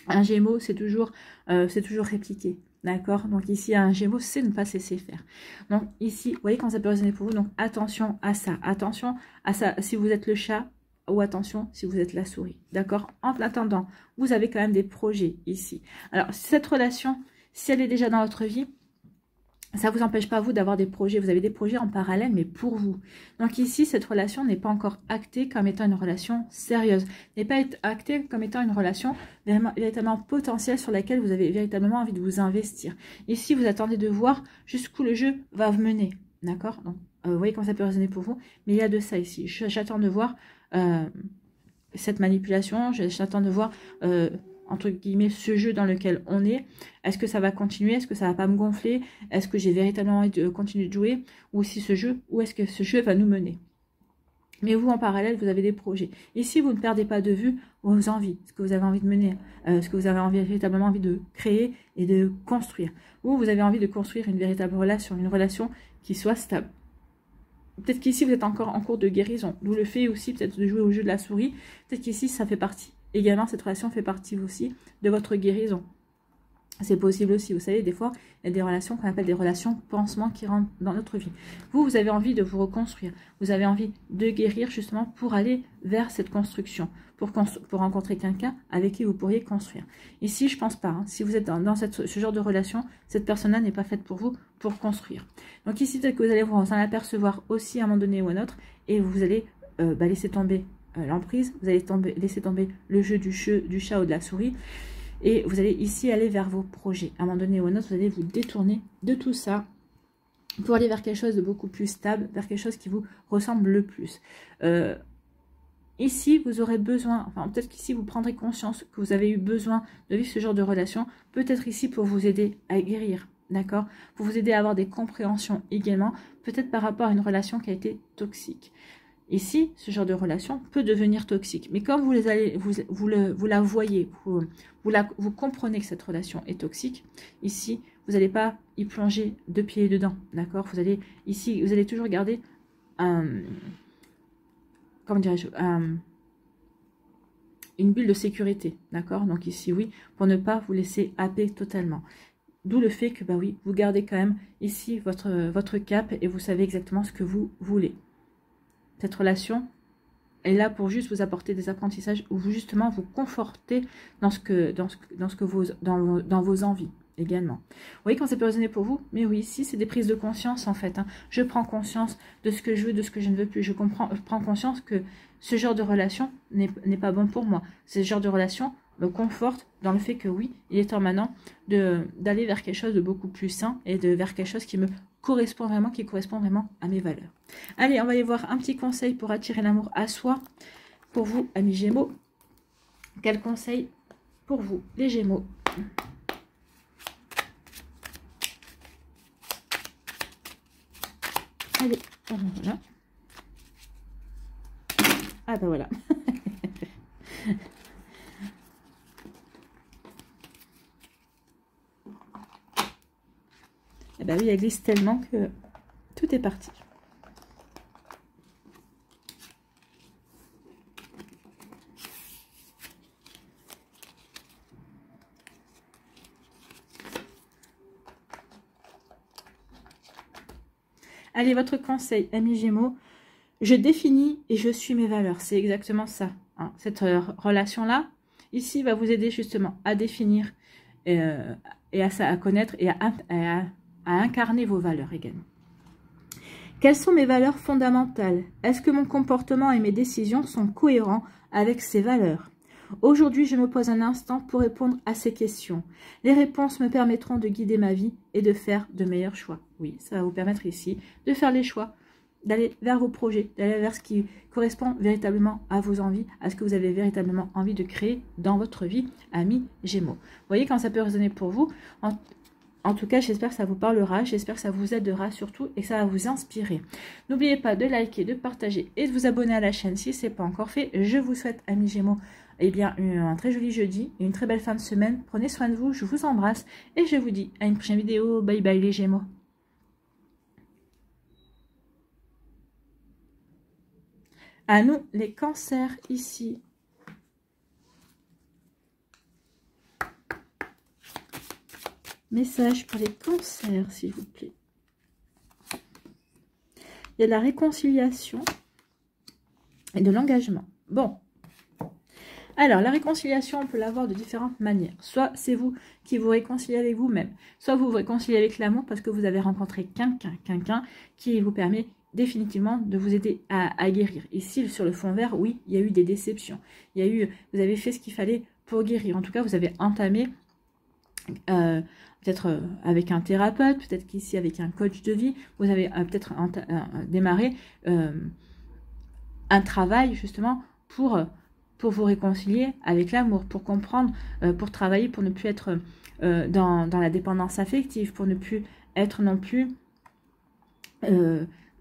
un Gémeaux, c'est toujours répliqué. D'accord? Donc ici, un Gémeaux, c'est ne pas se laisser faire. Donc ici, vous voyez quand ça peut résonner pour vous. Donc attention à ça. Attention à ça si vous êtes le chat ou attention si vous êtes la souris. D'accord? En attendant, vous avez quand même des projets ici. Alors, cette relation, si elle est déjà dans votre vie, ça ne vous empêche pas, vous, d'avoir des projets. Vous avez des projets en parallèle, mais pour vous. Donc ici, cette relation n'est pas encore actée comme étant une relation sérieuse. N'est pas actée comme étant une relation véritablement potentielle sur laquelle vous avez véritablement envie de vous investir. Ici, vous attendez de voir jusqu'où le jeu va vous mener. D'accord? Donc, vous voyez comment ça peut résonner pour vous. Mais il y a de ça ici. J'attends de voir cette manipulation. J'attends de voir... entre guillemets, ce jeu dans lequel on est. Est-ce que ça va continuer? Est-ce que ça va pas me gonfler? Est-ce que j'ai véritablement envie de continuer de jouer? Ou si ce jeu, où est-ce que ce jeu va nous mener? Mais vous, en parallèle, vous avez des projets. Ici, vous ne perdez pas de vue vos envies, ce que vous avez envie de mener, ce que vous avez véritablement envie de créer et de construire. Ou vous avez envie de construire une véritable relation, une relation qui soit stable. Peut-être qu'ici, vous êtes encore en cours de guérison. D'où le fait aussi peut-être de jouer au jeu de la souris. Peut-être qu'ici, ça fait partie. Également, cette relation fait partie aussi de votre guérison. C'est possible aussi, vous savez, des fois, il y a des relations qu'on appelle des relations pansements qui rentrent dans notre vie. Vous avez envie de vous reconstruire. Vous avez envie de guérir justement pour aller vers cette construction. Pour rencontrer quelqu'un avec qui vous pourriez construire. Ici, je pense pas. Hein, si vous êtes dans ce genre de relation, cette personne-là n'est pas faite pour vous pour construire. Donc ici, peut-être que vous allez vous en apercevoir aussi à un moment donné ou à un autre. Et vous allez laisser tomber l'emprise, vous allez laisser tomber le jeu du chat ou de la souris Et vous allez ici aller vers vos projets. À un moment donné ou à un autre, vous allez vous détourner de tout ça pour aller vers quelque chose de beaucoup plus stable, vers quelque chose qui vous ressemble le plus. Ici, vous aurez besoin, enfin peut-être qu'ici, vous prendrez conscience que vous avez eu besoin de vivre ce genre de relation, peut-être ici pour vous aider à guérir, d'accord? Pour vous aider à avoir des compréhensions également, peut-être par rapport à une relation qui a été toxique. Ici, ce genre de relation peut devenir toxique. Mais comme vous la voyez, vous comprenez que cette relation est toxique, ici, vous n'allez pas y plonger deux pieds dedans, d'accord? Vous allez toujours garder comment dirais-je, une bulle de sécurité, d'accord? Donc ici, oui, pour ne pas vous laisser happer totalement. D'où le fait que, bah oui, vous gardez quand même ici votre cap et vous savez exactement ce que vous voulez. Cette relation est là pour juste vous apporter des apprentissages ou vous justement vous conforter dans vos envies également. Vous voyez quand ça peut résonner pour vous? Mais oui, ici c'est des prises de conscience en fait. Hein. Je prends conscience de ce que je veux, de ce que je ne veux plus. Je prends conscience que ce genre de relation n'est pas bon pour moi. Ce genre de relation me conforte dans le fait que oui, il est temps maintenant d'aller vers quelque chose de beaucoup plus sain et vers quelque chose qui me correspond vraiment, à mes valeurs. Allez, on va aller voir un petit conseil pour attirer l'amour à soi. Pour vous, amis Gémeaux, quel conseil pour vous, les Gémeaux? Allez, voilà. Ah ben voilà. Et ben oui, elle glisse tellement que tout est parti. Allez, votre conseil, amis Gémeaux, je définis et je suis mes valeurs. C'est exactement ça. Hein. Cette relation-là, ici, va vous aider justement à définir et à connaître et à incarner vos valeurs également. Quelles sont mes valeurs fondamentales? Est-ce que mon comportement et mes décisions sont cohérents avec ces valeurs? Aujourd'hui, je me pose un instant pour répondre à ces questions. Les réponses me permettront de guider ma vie et de faire de meilleurs choix. Oui, ça va vous permettre ici de faire les choix, d'aller vers vos projets, d'aller vers ce qui correspond véritablement à vos envies, à ce que vous avez véritablement envie de créer dans votre vie, amis Gémeaux. Vous voyez quand ça peut résonner pour vous. En tout cas, j'espère que ça vous parlera, j'espère que ça vous aidera surtout et que ça va vous inspirer. N'oubliez pas de liker, de partager et de vous abonner à la chaîne si ce n'est pas encore fait. Je vous souhaite, amis Gémeaux, eh bien, un très joli jeudi et une très belle fin de semaine. Prenez soin de vous, je vous embrasse et je vous dis à une prochaine vidéo. Bye bye les Gémeaux. À nous, les cancers, ici. Message pour les cancers, s'il vous plaît. Il y a de la réconciliation et de l'engagement. Bon. Alors, la réconciliation, on peut l'avoir de différentes manières. Soit c'est vous qui vous réconciliez avec vous-même. Soit vous vous réconciliez avec l'amour parce que vous avez rencontré quelqu'un qui vous permet définitivement de vous aider à guérir. Ici, sur le fond vert, oui, il y a eu des déceptions. Vous avez fait ce qu'il fallait pour guérir. En tout cas, vous avez entamé, peut-être avec un thérapeute, peut-être qu'ici avec un coach de vie, vous avez peut-être démarré un travail justement pour vous réconcilier avec l'amour, pour comprendre, pour travailler, pour ne plus être dans la dépendance affective, pour ne plus être non plus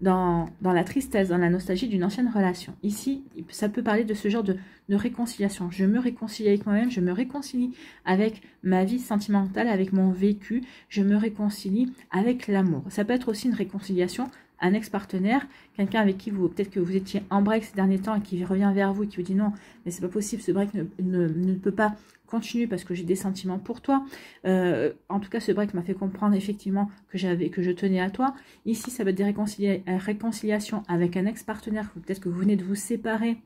dans la tristesse, dans la nostalgie d'une ancienne relation. Ici, ça peut parler de ce genre de réconciliation. Je me réconcilie avec moi-même, je me réconcilie avec ma vie sentimentale, avec mon vécu, je me réconcilie avec l'amour. Ça peut être aussi une réconciliation, un ex-partenaire, quelqu'un avec qui peut-être que vous étiez en break ces derniers temps et qui revient vers vous et qui vous dit non, mais c'est pas possible, ce break ne peut pas continuer parce que j'ai des sentiments pour toi. En tout cas, ce break m'a fait comprendre effectivement que je tenais à toi. Ici, ça va être des réconciliations avec un ex-partenaire, peut-être que vous venez de vous séparer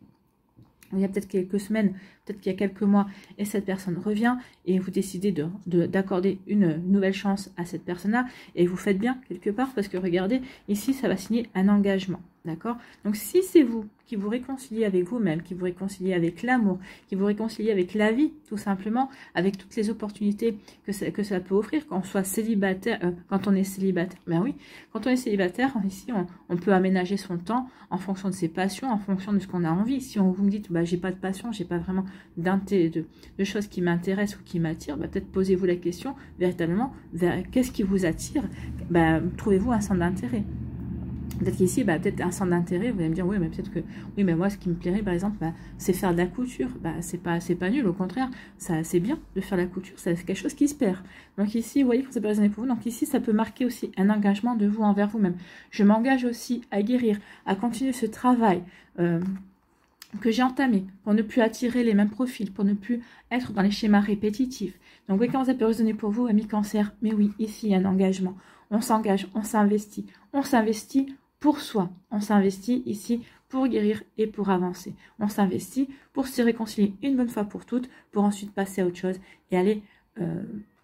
il y a peut-être quelques semaines, peut-être qu'il y a quelques mois, et cette personne revient, et vous décidez d'accorder une nouvelle chance à cette personne-là, et vous faites bien quelque part, parce que regardez, ici, ça va signer un engagement. D'accord? Donc, si c'est vous qui vous réconciliez avec vous-même, qui vous réconciliez avec l'amour, qui vous réconciliez avec la vie, tout simplement, avec toutes les opportunités que ça peut offrir quand on soit célibataire, quand on est célibataire. Ben oui, quand on est célibataire, ici, on peut aménager son temps en fonction de ses passions, en fonction de ce qu'on a envie. Si vous me dites, bah, j'ai pas de passion, j'ai pas vraiment de choses qui m'intéressent ou qui m'attirent, bah, peut-être posez-vous la question, véritablement, qu'est-ce qui vous attire? Bah, trouvez-vous un centre d'intérêt. Peut-être qu'ici, bah, peut-être un centre d'intérêt, vous allez me dire, oui, mais peut-être que, oui, mais moi, ce qui me plairait, par exemple, bah, c'est faire de la couture. Bah, c'est pas nul, au contraire, c'est bien de faire la couture, c'est quelque chose qui se perd. Donc ici, vous voyez, ça peut résonner pour vous. Donc ici, ça peut marquer aussi un engagement de vous envers vous-même. Je m'engage aussi à guérir, à continuer ce travail que j'ai entamé pour ne plus attirer les mêmes profils, pour ne plus être dans les schémas répétitifs. Donc, vous voyez comment ça peut résonner pour vous, amis cancer. Mais oui, ici, il y a un engagement. On s'engage, on s'investit. On s'investit pour soi. On s'investit ici pour guérir et pour avancer. On s'investit pour se réconcilier une bonne fois pour toutes, pour ensuite passer à autre chose et aller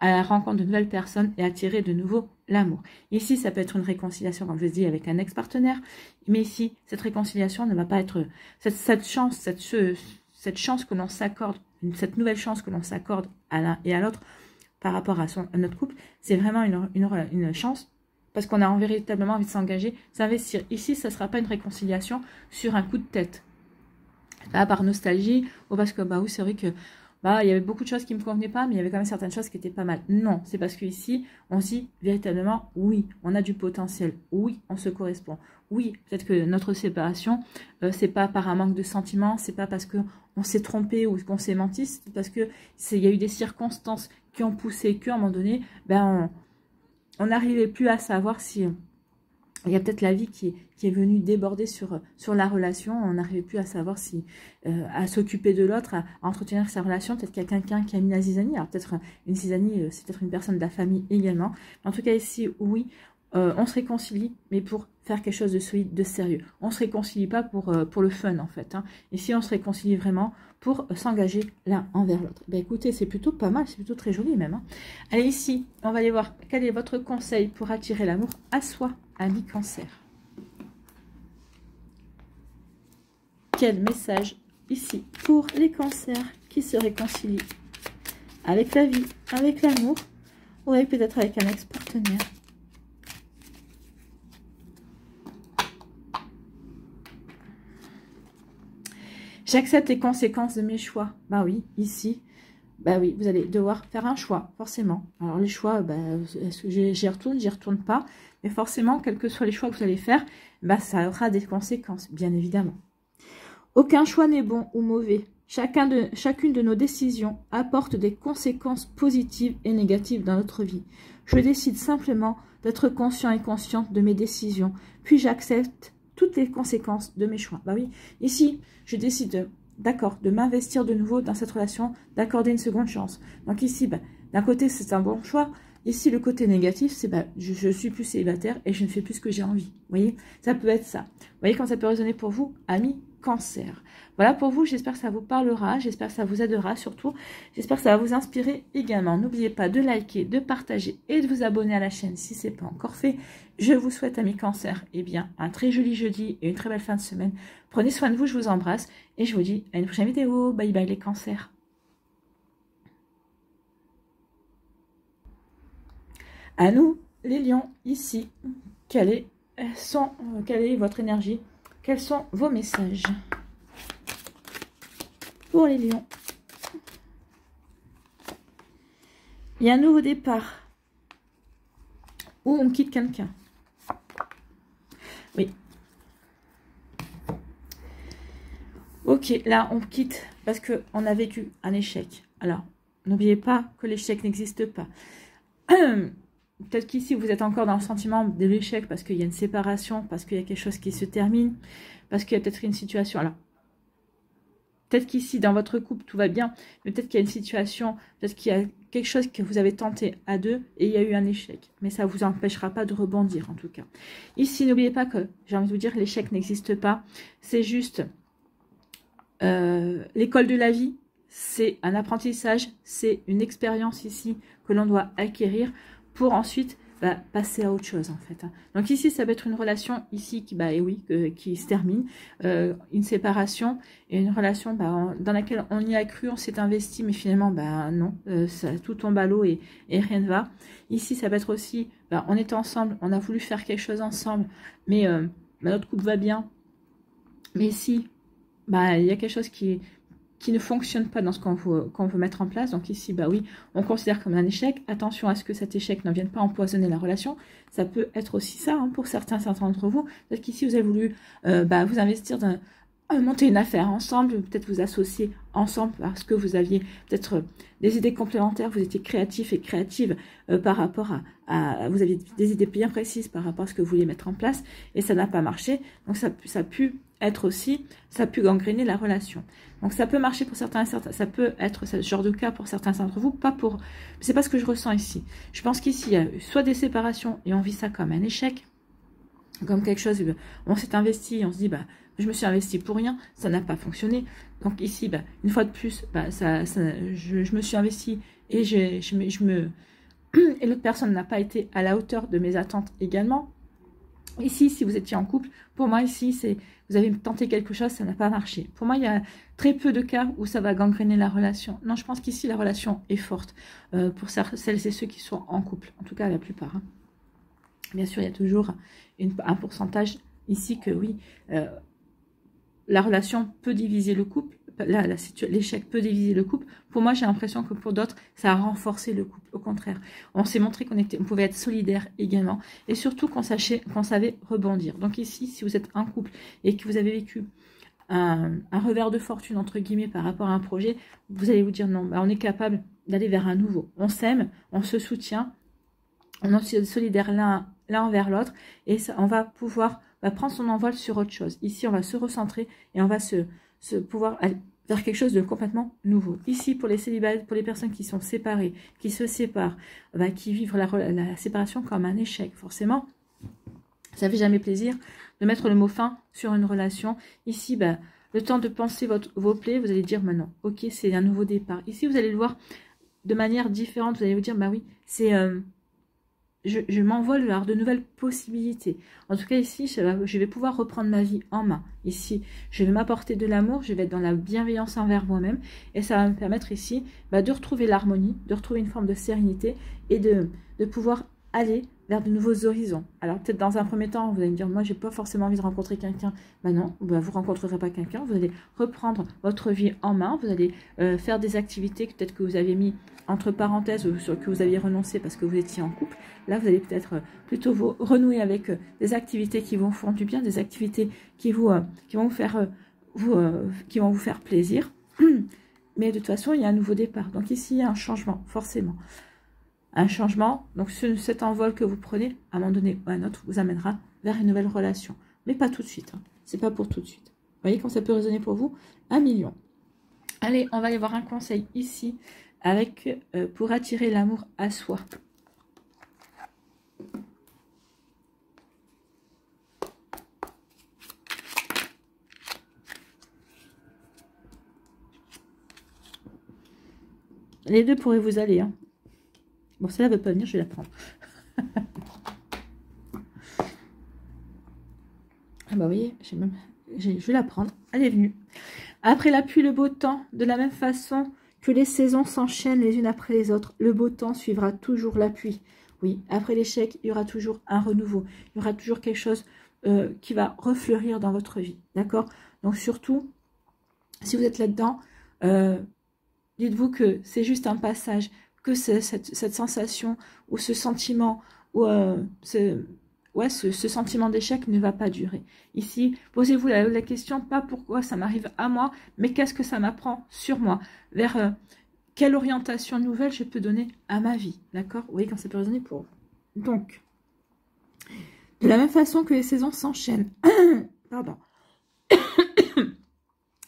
à la rencontre de nouvelles personnes et attirer de nouveau l'amour. Ici, ça peut être une réconciliation, comme je vous dis, avec un ex-partenaire. Mais ici, cette réconciliation ne va pas être cette chance que l'on s'accorde, cette nouvelle chance que l'on s'accorde à l'un et à l'autre par rapport à notre couple. C'est vraiment une chance parce qu'on a véritablement envie de s'engager, s'investir. Ici, ça ne sera pas une réconciliation sur un coup de tête. Pas par nostalgie ou parce que, bah oui, c'est vrai que bah, il y avait beaucoup de choses qui ne me convenaient pas, mais il y avait quand même certaines choses qui étaient pas mal. Non, c'est parce qu'ici, on se dit véritablement, oui, on a du potentiel. Oui, on se correspond. Oui, peut-être que notre séparation, c'est pas par un manque de sentiments, c'est pas parce qu'on s'est trompé ou qu'on s'est menti, c'est parce que il y a eu des circonstances qui ont poussé qu'à un moment donné, ben, on n'arrivait plus à savoir si... Il y a peut-être la vie qui est venue déborder sur la relation. On n'arrivait plus à savoir si à s'occuper de l'autre, à entretenir sa relation. Peut-être qu'il y a quelqu'un qui a mis la zizanie. Alors peut-être une zizanie, c'est peut-être une personne de la famille également. En tout cas ici, oui, on se réconcilie, mais pour faire quelque chose de solide, de sérieux. On ne se réconcilie pas pour le fun en fait. Hein. Ici, on se réconcilie vraiment pour s'engager l'un envers l'autre. Ben, écoutez, c'est plutôt pas mal, c'est plutôt très joli même. Hein. Allez, ici, on va aller voir quel est votre conseil pour attirer l'amour à soi, ami cancer. Quel message ici pour les cancers qui se réconcilient avec la vie, avec l'amour, ou peut-être avec un ex-partenaire. J'accepte les conséquences de mes choix. Bah oui, ici, bah oui, vous allez devoir faire un choix, forcément. Alors les choix, bah, est-ce que j'y retourne pas. Mais forcément, quels que soient les choix que vous allez faire, bah, ça aura des conséquences, bien évidemment. Aucun choix n'est bon ou mauvais. Chacune de nos décisions apporte des conséquences positives et négatives dans notre vie. Je décide simplement d'être conscient et consciente de mes décisions, puis j'accepte toutes les conséquences de mes choix. Bah oui, ici, je décide, d'accord, de m'investir de nouveau dans cette relation, d'accorder une seconde chance. Donc ici, bah, d'un côté, c'est un bon choix. Ici, le côté négatif, c'est bah, je suis plus célibataire et je ne fais plus ce que j'ai envie. Vous voyez, ça peut être ça. Vous voyez quand ça peut résonner pour vous, amis cancer. Voilà pour vous, j'espère que ça vous parlera, j'espère que ça vous aidera surtout, j'espère que ça va vous inspirer également. N'oubliez pas de liker, de partager et de vous abonner à la chaîne si ce n'est pas encore fait. Je vous souhaite, amis cancer, eh bien, un très joli jeudi et une très belle fin de semaine. Prenez soin de vous, je vous embrasse et je vous dis à une prochaine vidéo. Bye bye les cancers. À nous, les lions, ici, quelle est votre énergie? Quels sont vos messages pour les lions? Il y a un nouveau départ. Ou on quitte quelqu'un. Oui. Ok, là on quitte parce qu'on a vécu un échec. Alors, n'oubliez pas que l'échec n'existe pas. Peut-être qu'ici, vous êtes encore dans le sentiment de l'échec parce qu'il y a une séparation, parce qu'il y a quelque chose qui se termine, parce qu'il y a peut-être une situation. Alors, peut-être qu'ici, dans votre couple, tout va bien, mais peut-être qu'il y a une situation, peut-être qu'il y a quelque chose que vous avez tenté à deux et il y a eu un échec. Mais ça ne vous empêchera pas de rebondir, en tout cas. Ici, n'oubliez pas que, j'ai envie de vous dire, l'échec n'existe pas. C'est juste l'école de la vie. C'est un apprentissage, c'est une expérience ici que l'on doit acquérir pour ensuite va passer à autre chose en fait. Donc ici, ça va être une relation ici qui, et oui, qui se termine, une séparation et une relation dans laquelle on y a cru, on s'est investi, mais finalement, non, tout tombe à l'eau et rien ne va. Ici, ça va être aussi, on est ensemble, on a voulu faire quelque chose ensemble, mais notre couple va bien. Mais ici, il y a quelque chose qui ne fonctionne pas dans ce qu'on veut mettre en place. Donc ici, oui, on considère comme un échec. Attention à ce que cet échec ne vienne pas empoisonner la relation. Ça peut être aussi ça pour certains d'entre vous. Peut-être qu'ici, vous avez voulu vous investir monter une affaire ensemble, peut-être vous associer ensemble parce que vous aviez peut-être des idées complémentaires, vous étiez créatif et créative par rapport vous aviez des idées bien précises par rapport à ce que vous vouliez mettre en place et ça n'a pas marché. Donc ça a pu être aussi, ça a pu gangréner la relation. Donc ça peut marcher pour certains, ça peut être ce genre de cas pour certains d'entre vous, c'est pas ce que je ressens ici. Je pense qu'ici, il y a soit des séparations et on vit ça comme un échec, comme quelque chose, on s'est investi, on se dit, je me suis investi pour rien, ça n'a pas fonctionné. Donc ici, une fois de plus, je me suis investi et et l'autre personne n'a pas été à la hauteur de mes attentes également. Ici, si vous étiez en couple, pour moi ici, vous avez tenté quelque chose, ça n'a pas marché. Pour moi, il y a très peu de cas où ça va gangréner la relation. Non, je pense qu'ici, la relation est forte pour celles et ceux qui sont en couple, en tout cas la plupart. Bien sûr, il y a toujours un pourcentage ici que oui, la relation peut diviser le couple, l'échec peut diviser le couple. Pour moi, j'ai l'impression que pour d'autres, ça a renforcé le couple. Au contraire, on s'est montré on pouvait être solidaire également. Et surtout qu'on savait rebondir. Donc ici, si vous êtes un couple et que vous avez vécu un revers de fortune, entre guillemets, par rapport à un projet, vous allez vous dire non, on est capable d'aller vers un nouveau. On s'aime, on se soutient, on est solidaire l'un envers l'autre et on va pouvoir prendre son envol sur autre chose. Ici, on va se recentrer et on va pouvoir aller vers quelque chose de complètement nouveau. Ici, pour les célibataires, pour les personnes qui sont séparées, qui se séparent, qui vivent la séparation comme un échec, forcément, ça ne fait jamais plaisir de mettre le mot fin sur une relation. Ici, le temps de penser vos plaies, vous allez dire maintenant, ok, c'est un nouveau départ. Ici, vous allez le voir de manière différente. Vous allez vous dire, oui, c'est... je m'envole vers de nouvelles possibilités. En tout cas, ici, je vais pouvoir reprendre ma vie en main. Ici, je vais m'apporter de l'amour, je vais être dans la bienveillance envers moi-même. Et ça va me permettre ici de retrouver l'harmonie, de retrouver une forme de sérénité et de pouvoir aller vers de nouveaux horizons. Alors, peut-être dans un premier temps, vous allez me dire, moi, j'ai pas forcément envie de rencontrer quelqu'un. Non, vous rencontrerez pas quelqu'un. Vous allez reprendre votre vie en main. Vous allez faire des activités que peut-être que vous avez mis entre parenthèses ou sur que vous aviez renoncé parce que vous étiez en couple. Là, vous allez peut-être plutôt renouer avec des activités qui vont vous faire du bien, des activités qui vont vous faire plaisir. Mais de toute façon, il y a un nouveau départ. Donc ici, il y a un changement, forcément. Un changement, donc cet envol que vous prenez, à un moment donné ou à un autre, vous amènera vers une nouvelle relation. Mais pas tout de suite. C'est pas pour tout de suite. Vous voyez quand ça peut résonner pour vous? 1 million. Allez, on va aller voir un conseil ici pour attirer l'amour à soi. Les deux pourraient vous aller. Bon, celle-là ne veut pas venir, je vais la prendre. Vous voyez, je vais la prendre. Elle est venue. Après la pluie, le beau temps, de la même façon que les saisons s'enchaînent les unes après les autres, le beau temps suivra toujours la pluie. Oui, après l'échec, il y aura toujours un renouveau. Il y aura toujours quelque chose qui va refleurir dans votre vie. D'accord? Donc surtout, si vous êtes là-dedans, dites-vous que c'est juste un passage, que cette sensation ou ce sentiment ou ce sentiment d'échec ne va pas durer. Ici, posez-vous la question, pas pourquoi ça m'arrive à moi, mais qu'est-ce que ça m'apprend sur moi, vers quelle orientation nouvelle je peux donner à ma vie. D'accord? Vous voyez quand ça peut résonner pour vous. Donc, de la même façon que les saisons s'enchaînent, pardon.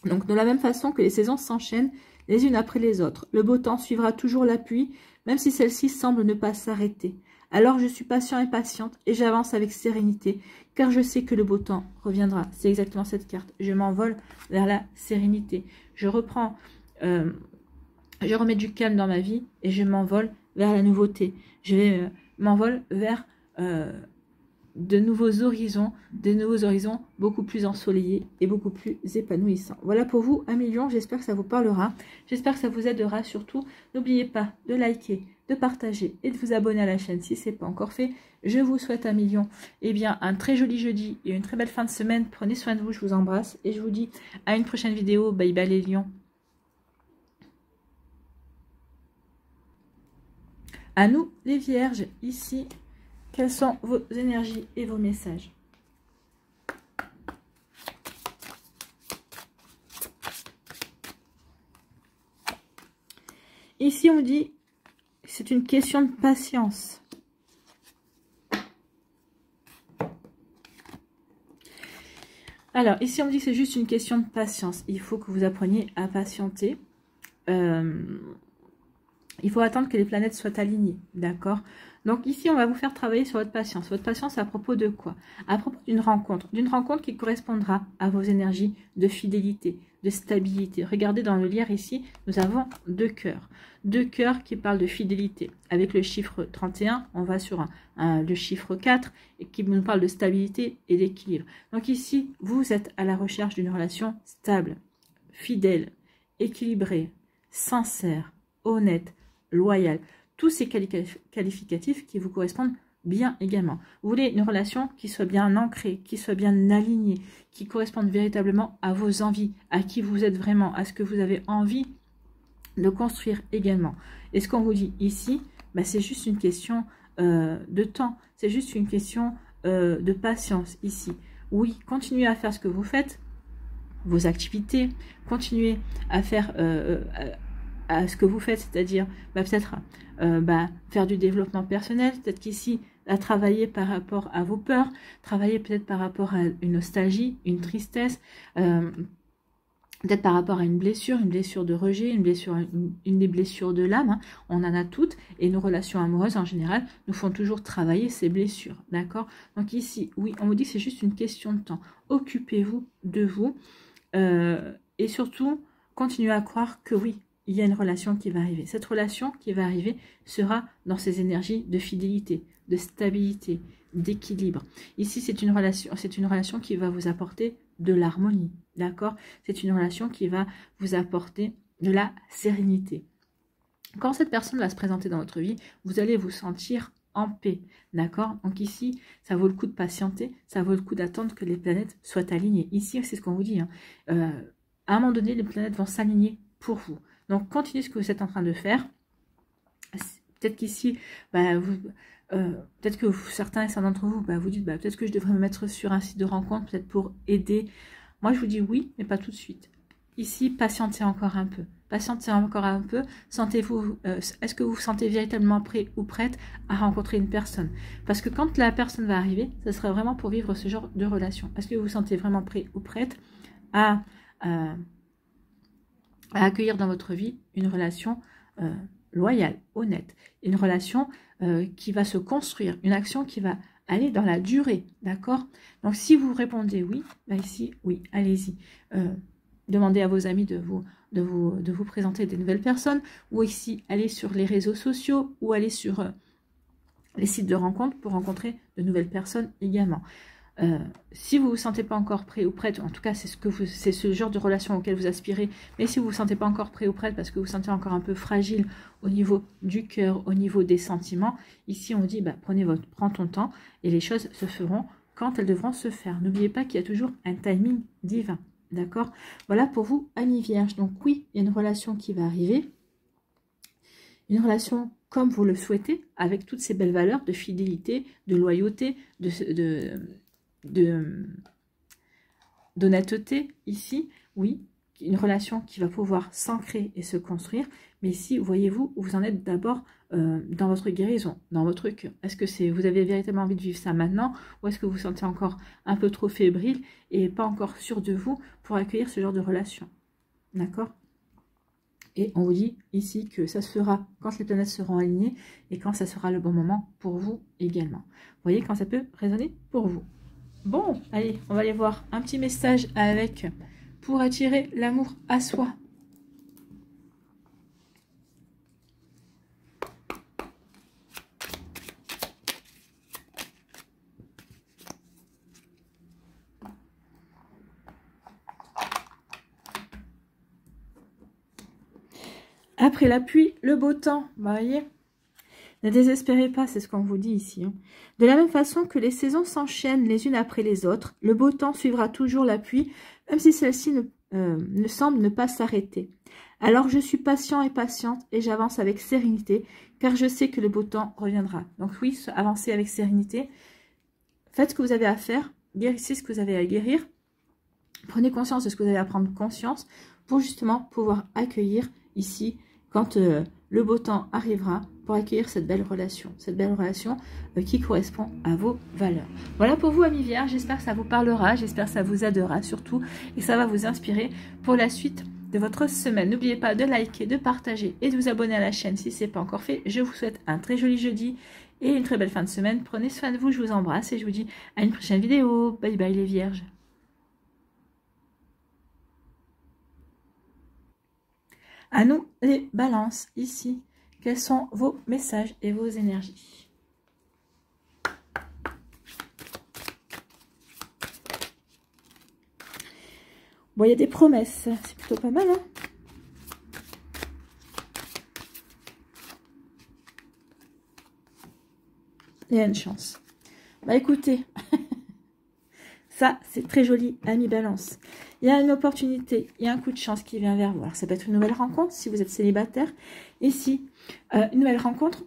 Donc, de la même façon que les saisons s'enchaînent les unes après les autres, le beau temps suivra toujours la pluie, même si celle-ci semble ne pas s'arrêter. Alors je suis patient et patiente et j'avance avec sérénité, car je sais que le beau temps reviendra. C'est exactement cette carte. Je m'envole vers la sérénité. Je remets du calme dans ma vie et je m'envole vers la nouveauté. Je vais m'envole vers de nouveaux horizons beaucoup plus ensoleillés et beaucoup plus épanouissants. Voilà pour vous, 1 million, j'espère que ça vous parlera, j'espère que ça vous aidera. Surtout, n'oubliez pas de liker, de partager et de vous abonner à la chaîne si ce n'est pas encore fait. Je vous souhaite 1 million, et bien un très joli jeudi et une très belle fin de semaine. Prenez soin de vous, je vous embrasse et je vous dis à une prochaine vidéo. Bye bye les lions. À nous les vierges, ici, quelles sont vos énergies et vos messages? Ici, on dit, c'est une question de patience. Alors, ici, on dit que c'est juste une question de patience. Il faut que vous appreniez à patienter. Il faut attendre que les planètes soient alignées, d'accord? Donc ici, on va vous faire travailler sur votre patience. Votre patience, à propos de quoi? À propos d'une rencontre qui correspondra à vos énergies de fidélité, de stabilité. Regardez dans le lierre ici, nous avons 2 cœurs. 2 cœurs qui parlent de fidélité. Avec le chiffre 31, on va sur le chiffre 4 et qui nous parle de stabilité et d'équilibre. Donc ici, vous êtes à la recherche d'une relation stable, fidèle, équilibrée, sincère, honnête, loyale. Tous ces qualificatifs qui vous correspondent bien également. Vous voulez une relation qui soit bien ancrée, qui soit bien alignée, qui corresponde véritablement à vos envies, à qui vous êtes vraiment, à ce que vous avez envie de construire également. Et ce qu'on vous dit ici, bah, c'est juste une question de temps, c'est juste une question de patience ici. Oui, continuez à faire ce que vous faites, vos activités, continuez à faire à ce que vous faites, c'est-à-dire peut-être faire du développement personnel, peut-être qu'ici, à travailler par rapport à vos peurs, travailler peut-être par rapport à une nostalgie, une tristesse, peut-être par rapport à une blessure de rejet, une des blessures de l'âme, hein. On en a toutes, et nos relations amoureuses en général nous font toujours travailler ces blessures, d'accord? Donc ici, oui, on vous dit que c'est juste une question de temps. Occupez-vous de vous, et surtout, continuez à croire que oui, il y a une relation qui va arriver. Cette relation qui va arriver sera dans ces énergies de fidélité, de stabilité, d'équilibre. Ici, c'est une relation qui va vous apporter de l'harmonie, d'accord? C'est une relation qui va vous apporter de la sérénité. Quand cette personne va se présenter dans votre vie, vous allez vous sentir en paix, d'accord? Donc ici, ça vaut le coup de patienter, ça vaut le coup d'attendre que les planètes soient alignées. Ici, c'est ce qu'on vous dit, hein. À un moment donné, les planètes vont s'aligner pour vous. Donc, continuez ce que vous êtes en train de faire. Peut-être qu'ici, peut-être que certains d'entre vous, vous dites, peut-être que je devrais me mettre sur un site de rencontre, peut-être pour aider. Moi, je vous dis oui, mais pas tout de suite. Ici, patientez encore un peu. Patientez encore un peu. Sentez-vous, est-ce que vous vous sentez véritablement prêt ou prête à rencontrer une personne? Parce que quand la personne va arriver, ce sera vraiment pour vivre ce genre de relation. Est-ce que vous vous sentez vraiment prêt ou prête à accueillir dans votre vie une relation loyale, honnête, une relation qui va se construire, une action qui va aller dans la durée, d'accord? Donc si vous répondez oui, ici, oui, allez-y. Demandez à vos amis de vous présenter des nouvelles personnes, ou ici, allez sur les réseaux sociaux, ou allez sur les sites de rencontres pour rencontrer de nouvelles personnes également. Si vous ne vous sentez pas encore prêt ou prête, en tout cas c'est ce genre de relation auquel vous aspirez, mais si vous ne vous sentez pas encore prêt ou prête parce que vous vous sentez encore un peu fragile au niveau du cœur, au niveau des sentiments, ici on dit prends ton temps et les choses se feront quand elles devront se faire. N'oubliez pas qu'il y a toujours un timing divin, d'accord? Voilà pour vous, amis vierges. Donc oui, il y a une relation qui va arriver, une relation comme vous le souhaitez, avec toutes ces belles valeurs de fidélité, de loyauté, d'honnêteté ici, oui, une relation qui va pouvoir s'ancrer et se construire, mais ici, voyez-vous, vous en êtes d'abord dans votre guérison, dans votre cœur. Est-ce que vous avez véritablement envie de vivre ça maintenant, ou est-ce que vous vous sentez encore un peu trop fébrile et pas encore sûr de vous pour accueillir ce genre de relation? D'accord? Et on vous dit ici que ça se fera quand les planètes seront alignées et quand ça sera le bon moment pour vous également. Vous voyez quand ça peut résonner pour vous. Bon, allez, on va aller voir un petit message avec pour attirer l'amour à soi. Après la pluie, le beau temps. Vous voyez, ne désespérez pas, c'est ce qu'on vous dit ici. Hein. De la même façon que les saisons s'enchaînent les unes après les autres, le beau temps suivra toujours la pluie, même si celle-ci ne semble ne pas s'arrêter. Alors je suis patient et patiente et j'avance avec sérénité, car je sais que le beau temps reviendra. Donc oui, avancez avec sérénité. Faites ce que vous avez à faire, guérissez ce que vous avez à guérir. Prenez conscience de ce que vous avez à prendre conscience pour justement pouvoir accueillir ici, quand le beau temps arrivera, pour accueillir cette belle relation qui correspond à vos valeurs. Voilà pour vous, amis vierges, j'espère que ça vous parlera, j'espère que ça vous aidera surtout, et ça va vous inspirer pour la suite de votre semaine. N'oubliez pas de liker, de partager et de vous abonner à la chaîne si ce n'est pas encore fait. Je vous souhaite un très joli jeudi et une très belle fin de semaine. Prenez soin de vous, je vous embrasse et je vous dis à une prochaine vidéo. Bye bye les vierges. À nous les balances ici. Quels sont vos messages et vos énergies? Bon, il y a des promesses. C'est plutôt pas mal, hein? Il y a une chance. Bah écoutez, ça c'est très joli, ami balance. Il y a une opportunité, il y a un coup de chance qui vient vers vous. Alors, ça peut être une nouvelle rencontre si vous êtes célibataire. Ici, une nouvelle rencontre,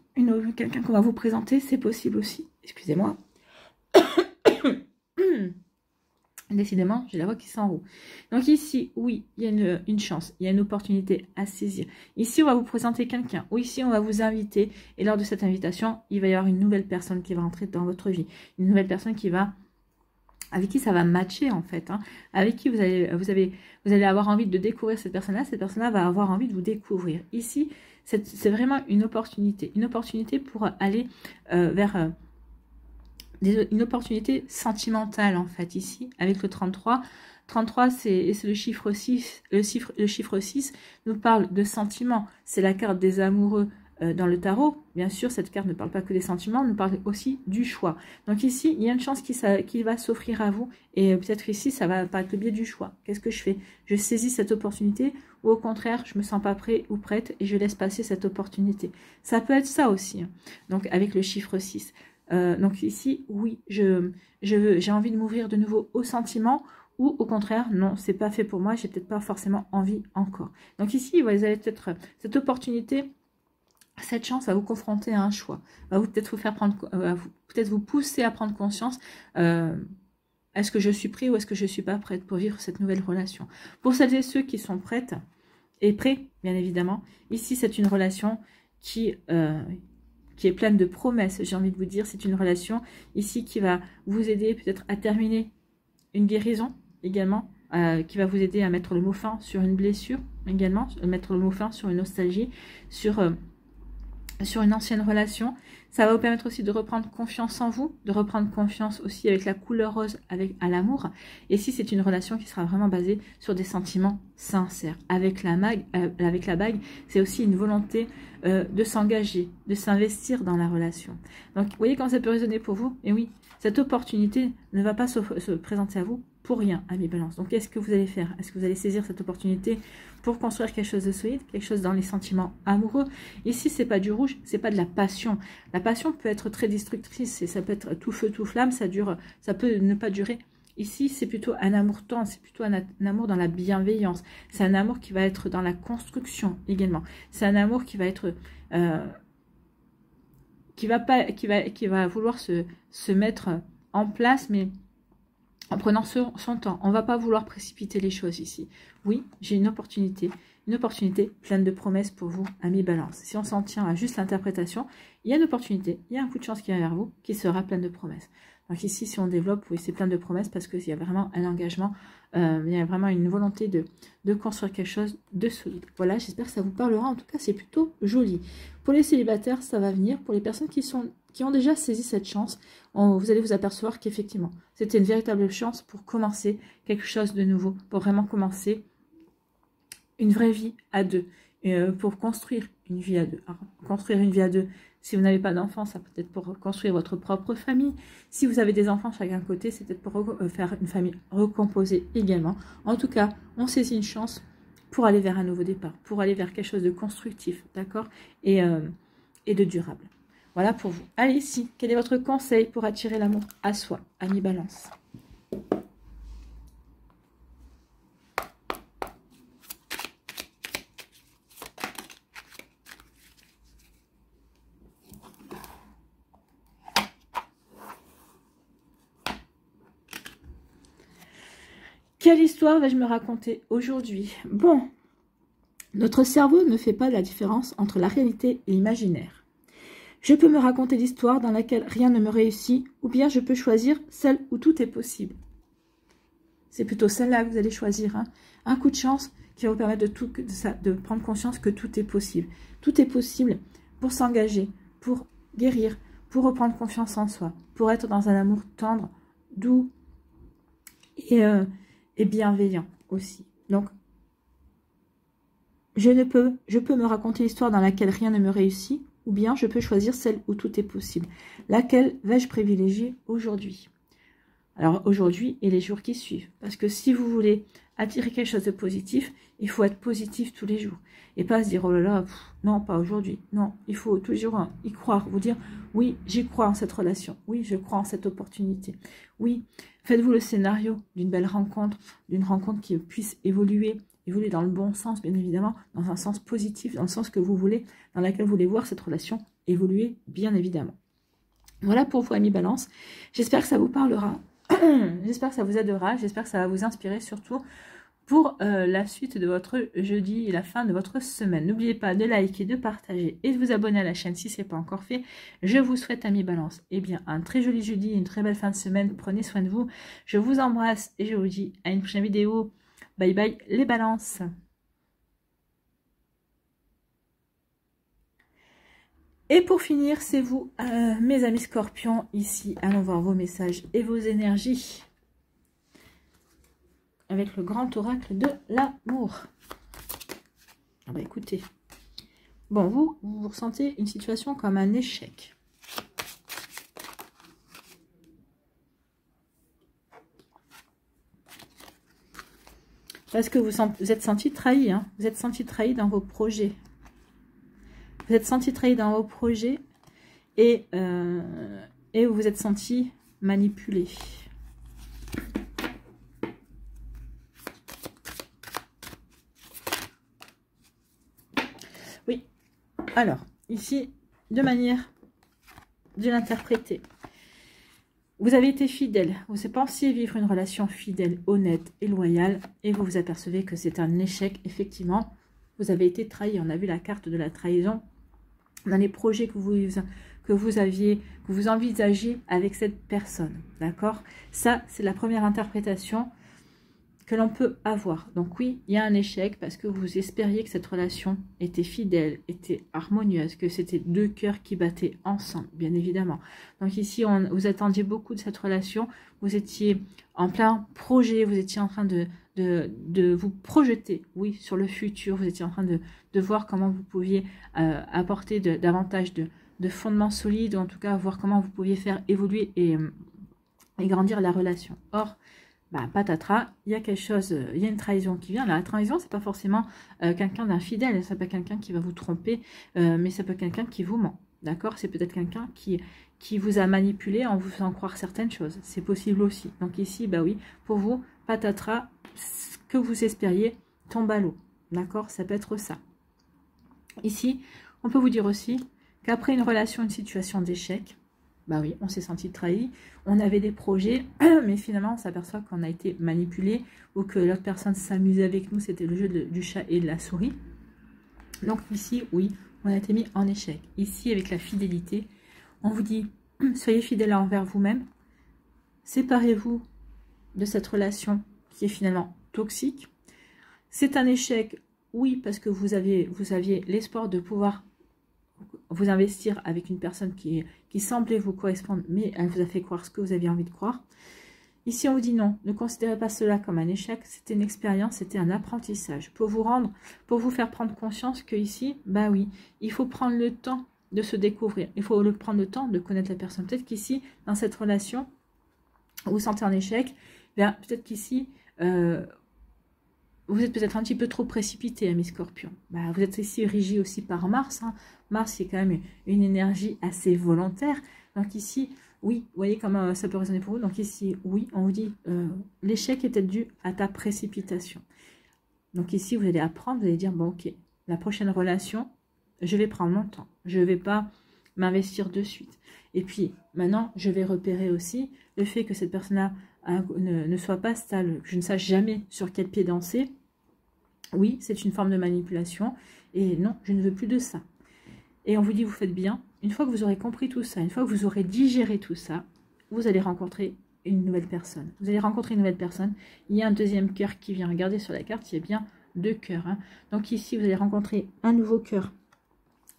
quelqu'un qu'on va vous présenter, c'est possible aussi. Excusez-moi. Décidément, j'ai la voix qui s'enroule. Donc ici, oui, il y a une chance, il y a une opportunité à saisir. Ici, on va vous présenter quelqu'un, ou ici, on va vous inviter. Et lors de cette invitation, il va y avoir une nouvelle personne qui va entrer dans votre vie. Une nouvelle personne avec qui ça va matcher en fait. Hein. Avec qui vous allez avoir envie de découvrir cette personne-là va avoir envie de vous découvrir. Ici, c'est vraiment une opportunité pour aller vers... une opportunité sentimentale en fait ici avec le 33. 33 c'est le chiffre 6, le chiffre 6 nous parle de sentiments, c'est la carte des amoureux dans le tarot. Bien sûr, cette carte ne parle pas que des sentiments, nous parle aussi du choix. Donc ici, il y a une chance qui va s'offrir à vous et peut-être ici, ça va par le biais du choix. Qu'est-ce que je fais? Je saisis cette opportunité ou au contraire, je me sens pas prêt ou prête et je laisse passer cette opportunité. Ça peut être ça aussi. Hein. Donc avec le chiffre 6. Donc ici, oui, j'ai envie de m'ouvrir de nouveau aux sentiments ou au contraire, non, c'est pas fait pour moi, j'ai peut-être pas forcément envie encore. Donc ici, vous allez peut-être, cette opportunité, cette chance va vous confronter à un choix, va vous peut-être vous faire prendre, peut-être vous pousser à prendre conscience, est-ce que je suis prêt ou est-ce que je suis pas prête pour vivre cette nouvelle relation. Pour celles et ceux qui sont prêtes et prêts, bien évidemment, ici c'est une relation qui est pleine de promesses, j'ai envie de vous dire. C'est une relation ici qui va vous aider peut-être à terminer une guérison également, qui va vous aider à mettre le mot fin sur une blessure également, mettre le mot fin sur une nostalgie, sur une ancienne relation. Ça va vous permettre aussi de reprendre confiance en vous, de reprendre confiance aussi avec la couleur rose, à l'amour. Et si c'est une relation qui sera vraiment basée sur des sentiments sincères. Avec la bague, c'est aussi une volonté de s'engager, de s'investir dans la relation. Donc, vous voyez comment ça peut résonner pour vous? Et oui, cette opportunité ne va pas se présenter à vous pour rien, amis balance. Donc, qu'est-ce que vous allez faire? Est-ce que vous allez saisir cette opportunité pour construire quelque chose de solide, quelque chose dans les sentiments amoureux? Ici, c'est pas du rouge, c'est pas de la passion. La passion peut être très destructrice, et ça peut être tout feu, tout flamme, ça peut ne pas durer. Ici, c'est plutôt un amour tendre, c'est plutôt un amour dans la bienveillance. C'est un amour qui va être dans la construction également. C'est un amour qui va être... qui va vouloir se mettre en place, mais en prenant son temps. On ne va pas vouloir précipiter les choses ici. Oui, j'ai une opportunité pleine de promesses pour vous, amis balance. Si on s'en tient à juste l'interprétation, il y a une opportunité, il y a un coup de chance qui vient vers vous, qui sera plein de promesses. Donc ici, si on développe, oui, c'est plein de promesses parce qu'il y a vraiment un engagement, il y a vraiment une volonté de construire quelque chose de solide. Voilà, j'espère que ça vous parlera. En tout cas, c'est plutôt joli. Pour les célibataires, ça va venir. Pour les personnes qui ont déjà saisi cette chance, vous allez vous apercevoir qu'effectivement, c'était une véritable chance pour commencer quelque chose de nouveau, pour vraiment commencer une vraie vie à deux, pour construire une vie à deux. Alors, construire une vie à deux, si vous n'avez pas d'enfants, ça peut être pour construire votre propre famille. Si vous avez des enfants chacun côté, c'est peut-être pour faire une famille recomposée également. En tout cas, on saisit une chance pour aller vers un nouveau départ, pour aller vers quelque chose de constructif, d'accord, et de durable. Voilà pour vous. Allez, ici, quel est votre conseil pour attirer l'amour à soi, ami Balance? Quelle histoire vais-je me raconter aujourd'hui? Bon, notre cerveau ne fait pas la différence entre la réalité et l'imaginaire. Je peux me raconter l'histoire dans laquelle rien ne me réussit, ou bien je peux choisir celle où tout est possible. C'est plutôt celle-là que vous allez choisir. Hein. Un coup de chance qui va vous permettre de prendre conscience que tout est possible. Tout est possible pour s'engager, pour guérir, pour reprendre confiance en soi, pour être dans un amour tendre, doux et bienveillant aussi. Donc, je peux me raconter l'histoire dans laquelle rien ne me réussit, ou bien je peux choisir celle où tout est possible. Laquelle vais-je privilégier aujourd'hui? Alors aujourd'hui et les jours qui suivent. Parce que si vous voulez attirer quelque chose de positif, il faut être positif tous les jours. Et pas se dire, oh là là, non, pas aujourd'hui. Non, il faut toujours y croire. Vous dire, oui, j'y crois en cette relation. Oui, je crois en cette opportunité. Oui, faites-vous le scénario d'une belle rencontre, d'une rencontre qui puisse évoluer dans le bon sens, bien évidemment, dans un sens positif, dans le sens que vous voulez, dans lequel vous voulez voir cette relation évoluer, bien évidemment. Voilà pour vous, amis Balance. J'espère que ça vous parlera. J'espère que ça vous aidera. J'espère que ça va vous inspirer, surtout pour la suite de votre jeudi et la fin de votre semaine. N'oubliez pas de liker, de partager et de vous abonner à la chaîne si ce n'est pas encore fait. Je vous souhaite, amis Balance, eh bien, un très joli jeudi et une très belle fin de semaine. Prenez soin de vous. Je vous embrasse et je vous dis à une prochaine vidéo. Bye bye les balances. Et pour finir, c'est vous, mes amis scorpions, ici, allons voir vos messages et vos énergies. Avec le grand oracle de l'amour. Ah bah écoutez. Bon, vous ressentez une situation comme un échec. Parce que vous êtes senti trahi, hein. Vous êtes senti trahi dans vos projets. Vous êtes senti trahi dans vos projets et vous vous êtes senti manipulé. Oui. Alors, ici, de manière de l'interpréter. Vous avez été fidèle, vous pensiez vivre une relation fidèle, honnête et loyale, et vous vous apercevez que c'est un échec, effectivement. Vous avez été trahi, on a vu la carte de la trahison dans les projets que vous envisagez avec cette personne, d'accord? Ça, c'est la première interprétation que l'on peut avoir. Donc oui, il y a un échec parce que vous espériez que cette relation était fidèle, était harmonieuse, que c'était deux cœurs qui battaient ensemble, bien évidemment. Donc ici, vous attendiez beaucoup de cette relation, vous étiez en plein projet, vous étiez en train de vous projeter, oui, sur le futur, vous étiez en train de voir comment vous pouviez apporter davantage de fondements solides, ou en tout cas voir comment vous pouviez faire évoluer et grandir la relation. Or, bah, patatras, il y a quelque chose, il y a une trahison qui vient. La trahison, c'est pas forcément quelqu'un d'infidèle, ça peut être quelqu'un qui va vous tromper, mais ça peut être quelqu'un qui vous ment, d'accord? C'est peut-être quelqu'un qui vous a manipulé en vous faisant croire certaines choses. C'est possible aussi. Donc ici, bah oui, pour vous, patatras, ce que vous espériez tombe à l'eau, d'accord? Ça peut être ça. Ici, on peut vous dire aussi qu'après une relation, une situation d'échec, bah oui, on s'est senti trahi, on avait des projets, mais finalement on s'aperçoit qu'on a été manipulé ou que l'autre personne s'amusait avec nous, c'était le jeu du chat et de la souris. Donc ici, oui, on a été mis en échec. Ici, avec la fidélité, on vous dit, soyez fidèle envers vous-même, séparez-vous de cette relation qui est finalement toxique. C'est un échec, oui, parce que vous aviez l'espoir de pouvoir vous investir avec une personne qui semblait vous correspondre, mais elle vous a fait croire ce que vous aviez envie de croire. Ici, on vous dit non, ne considérez pas cela comme un échec, c'était une expérience, c'était un apprentissage pour vous faire prendre conscience que ici, bah oui, il faut prendre le temps de se découvrir, il faut prendre le temps de connaître la personne. Peut-être qu'ici, dans cette relation, vous vous sentez en échec, peut-être qu'ici, vous êtes peut-être un petit peu trop précipité, amis Scorpion. Bah, vous êtes ici régi aussi par Mars. Hein. Mars, c'est quand même une énergie assez volontaire. Donc ici, oui, vous voyez comment ça peut résonner pour vous. Donc ici, oui, on vous dit, l'échec était dû à ta précipitation. Donc ici, vous allez apprendre, vous allez dire, bon, ok, la prochaine relation, je vais prendre mon temps. Je ne vais pas m'investir de suite. Et puis, maintenant, je vais repérer aussi le fait que cette personne-là ne soit pas stable, que je ne sache jamais sur quel pied danser. Oui, c'est une forme de manipulation. Et non, je ne veux plus de ça. Et on vous dit, vous faites bien. Une fois que vous aurez compris tout ça, une fois que vous aurez digéré tout ça, vous allez rencontrer une nouvelle personne. Vous allez rencontrer une nouvelle personne. Il y a un deuxième cœur qui vient. Regardez sur la carte, il y a bien 2 cœurs. Hein. Donc ici, vous allez rencontrer un nouveau cœur.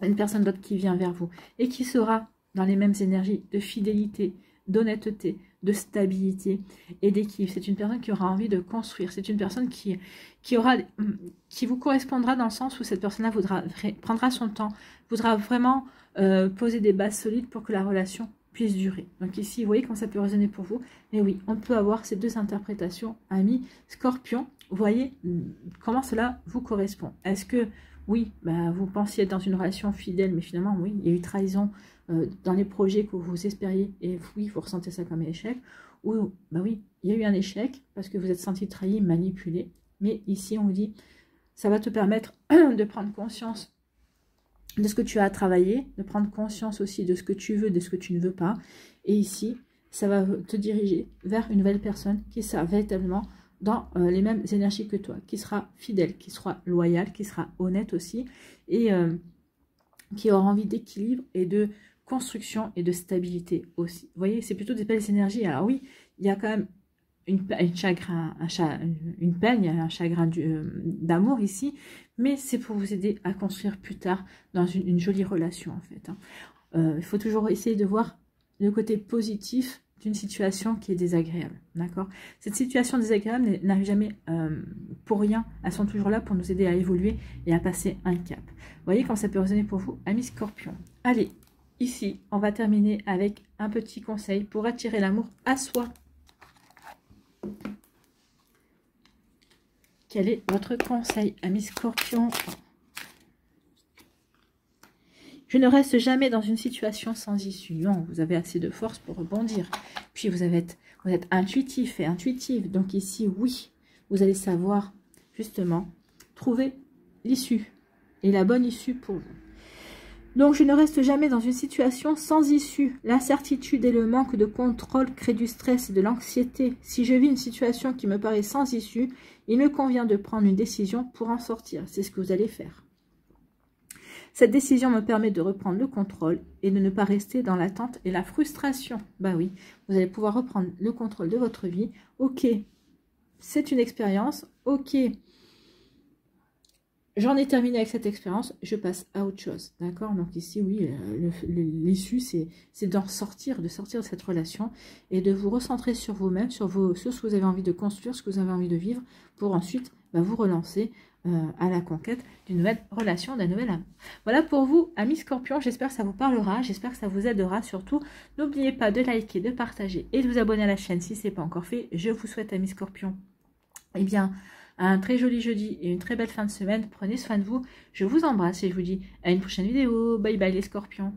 Une personne d'autre qui vient vers vous. Et qui sera dans les mêmes énergies de fidélité, d'honnêteté, de stabilité et d'équilibre. C'est une personne qui aura envie de construire. C'est une personne qui vous correspondra dans le sens où cette personne-là prendra son temps, voudra vraiment poser des bases solides pour que la relation puisse durer. Donc ici, vous voyez comment ça peut résonner pour vous. Mais oui, on peut avoir ces 2 interprétations, amis Scorpion. Vous voyez comment cela vous correspond. Est-ce que, oui, bah, vous pensiez être dans une relation fidèle, mais finalement, oui, il y a eu trahison dans les projets que vous espériez, et oui, vous ressentez ça comme un échec. Ou, bah oui, il y a eu un échec parce que vous êtes senti trahi, manipulé. Mais ici, on vous dit, ça va te permettre de prendre conscience de ce que tu as à travailler, de prendre conscience aussi de ce que tu veux, de ce que tu ne veux pas. Et ici, ça va te diriger vers une nouvelle personne qui sera véritablement dans les mêmes énergies que toi, qui sera fidèle, qui sera loyale, qui sera honnête aussi, et qui aura envie d'équilibre et de construction et de stabilité aussi. Vous voyez, c'est plutôt des belles énergies. Alors oui, il y a quand même une peine, un chagrin d'amour ici, mais c'est pour vous aider à construire plus tard dans une jolie relation en fait. Hein. Il faut toujours essayer de voir le côté positif d'une situation qui est désagréable, d'accord? Cette situation désagréable n'arrive jamais pour rien, elles sont toujours là pour nous aider à évoluer et à passer un cap. Vous voyez comment ça peut résonner pour vous, amis Scorpion. Allez, ici, on va terminer avec un petit conseil pour attirer l'amour à soi. Quel est votre conseil, amis Scorpion? Je ne reste jamais dans une situation sans issue. Non, vous avez assez de force pour rebondir. Puis vous êtes intuitif et intuitive. Donc ici, oui, vous allez savoir justement trouver l'issue et la bonne issue pour vous. Donc, je ne reste jamais dans une situation sans issue. L'incertitude et le manque de contrôle créent du stress et de l'anxiété. Si je vis une situation qui me paraît sans issue, il me convient de prendre une décision pour en sortir. C'est ce que vous allez faire. Cette décision me permet de reprendre le contrôle et de ne pas rester dans l'attente et la frustration. Bah oui, vous allez pouvoir reprendre le contrôle de votre vie. Ok, c'est une expérience. Ok, j'en ai terminé avec cette expérience, je passe à autre chose, d'accord? Donc ici, oui, l'issue, c'est d'en sortir, de sortir de cette relation et de vous recentrer sur vous-même, sur ce que vous avez envie de construire, ce que vous avez envie de vivre, pour ensuite vous relancer à la conquête d'une nouvelle relation, d'un nouvel amour. Voilà pour vous, amis Scorpions, j'espère que ça vous parlera, j'espère que ça vous aidera surtout. N'oubliez pas de liker, de partager et de vous abonner à la chaîne si ce n'est pas encore fait. Je vous souhaite, amis Scorpions, eh bien, un très joli jeudi et une très belle fin de semaine. Prenez soin de vous. Je vous embrasse et je vous dis à une prochaine vidéo. Bye bye les Scorpions.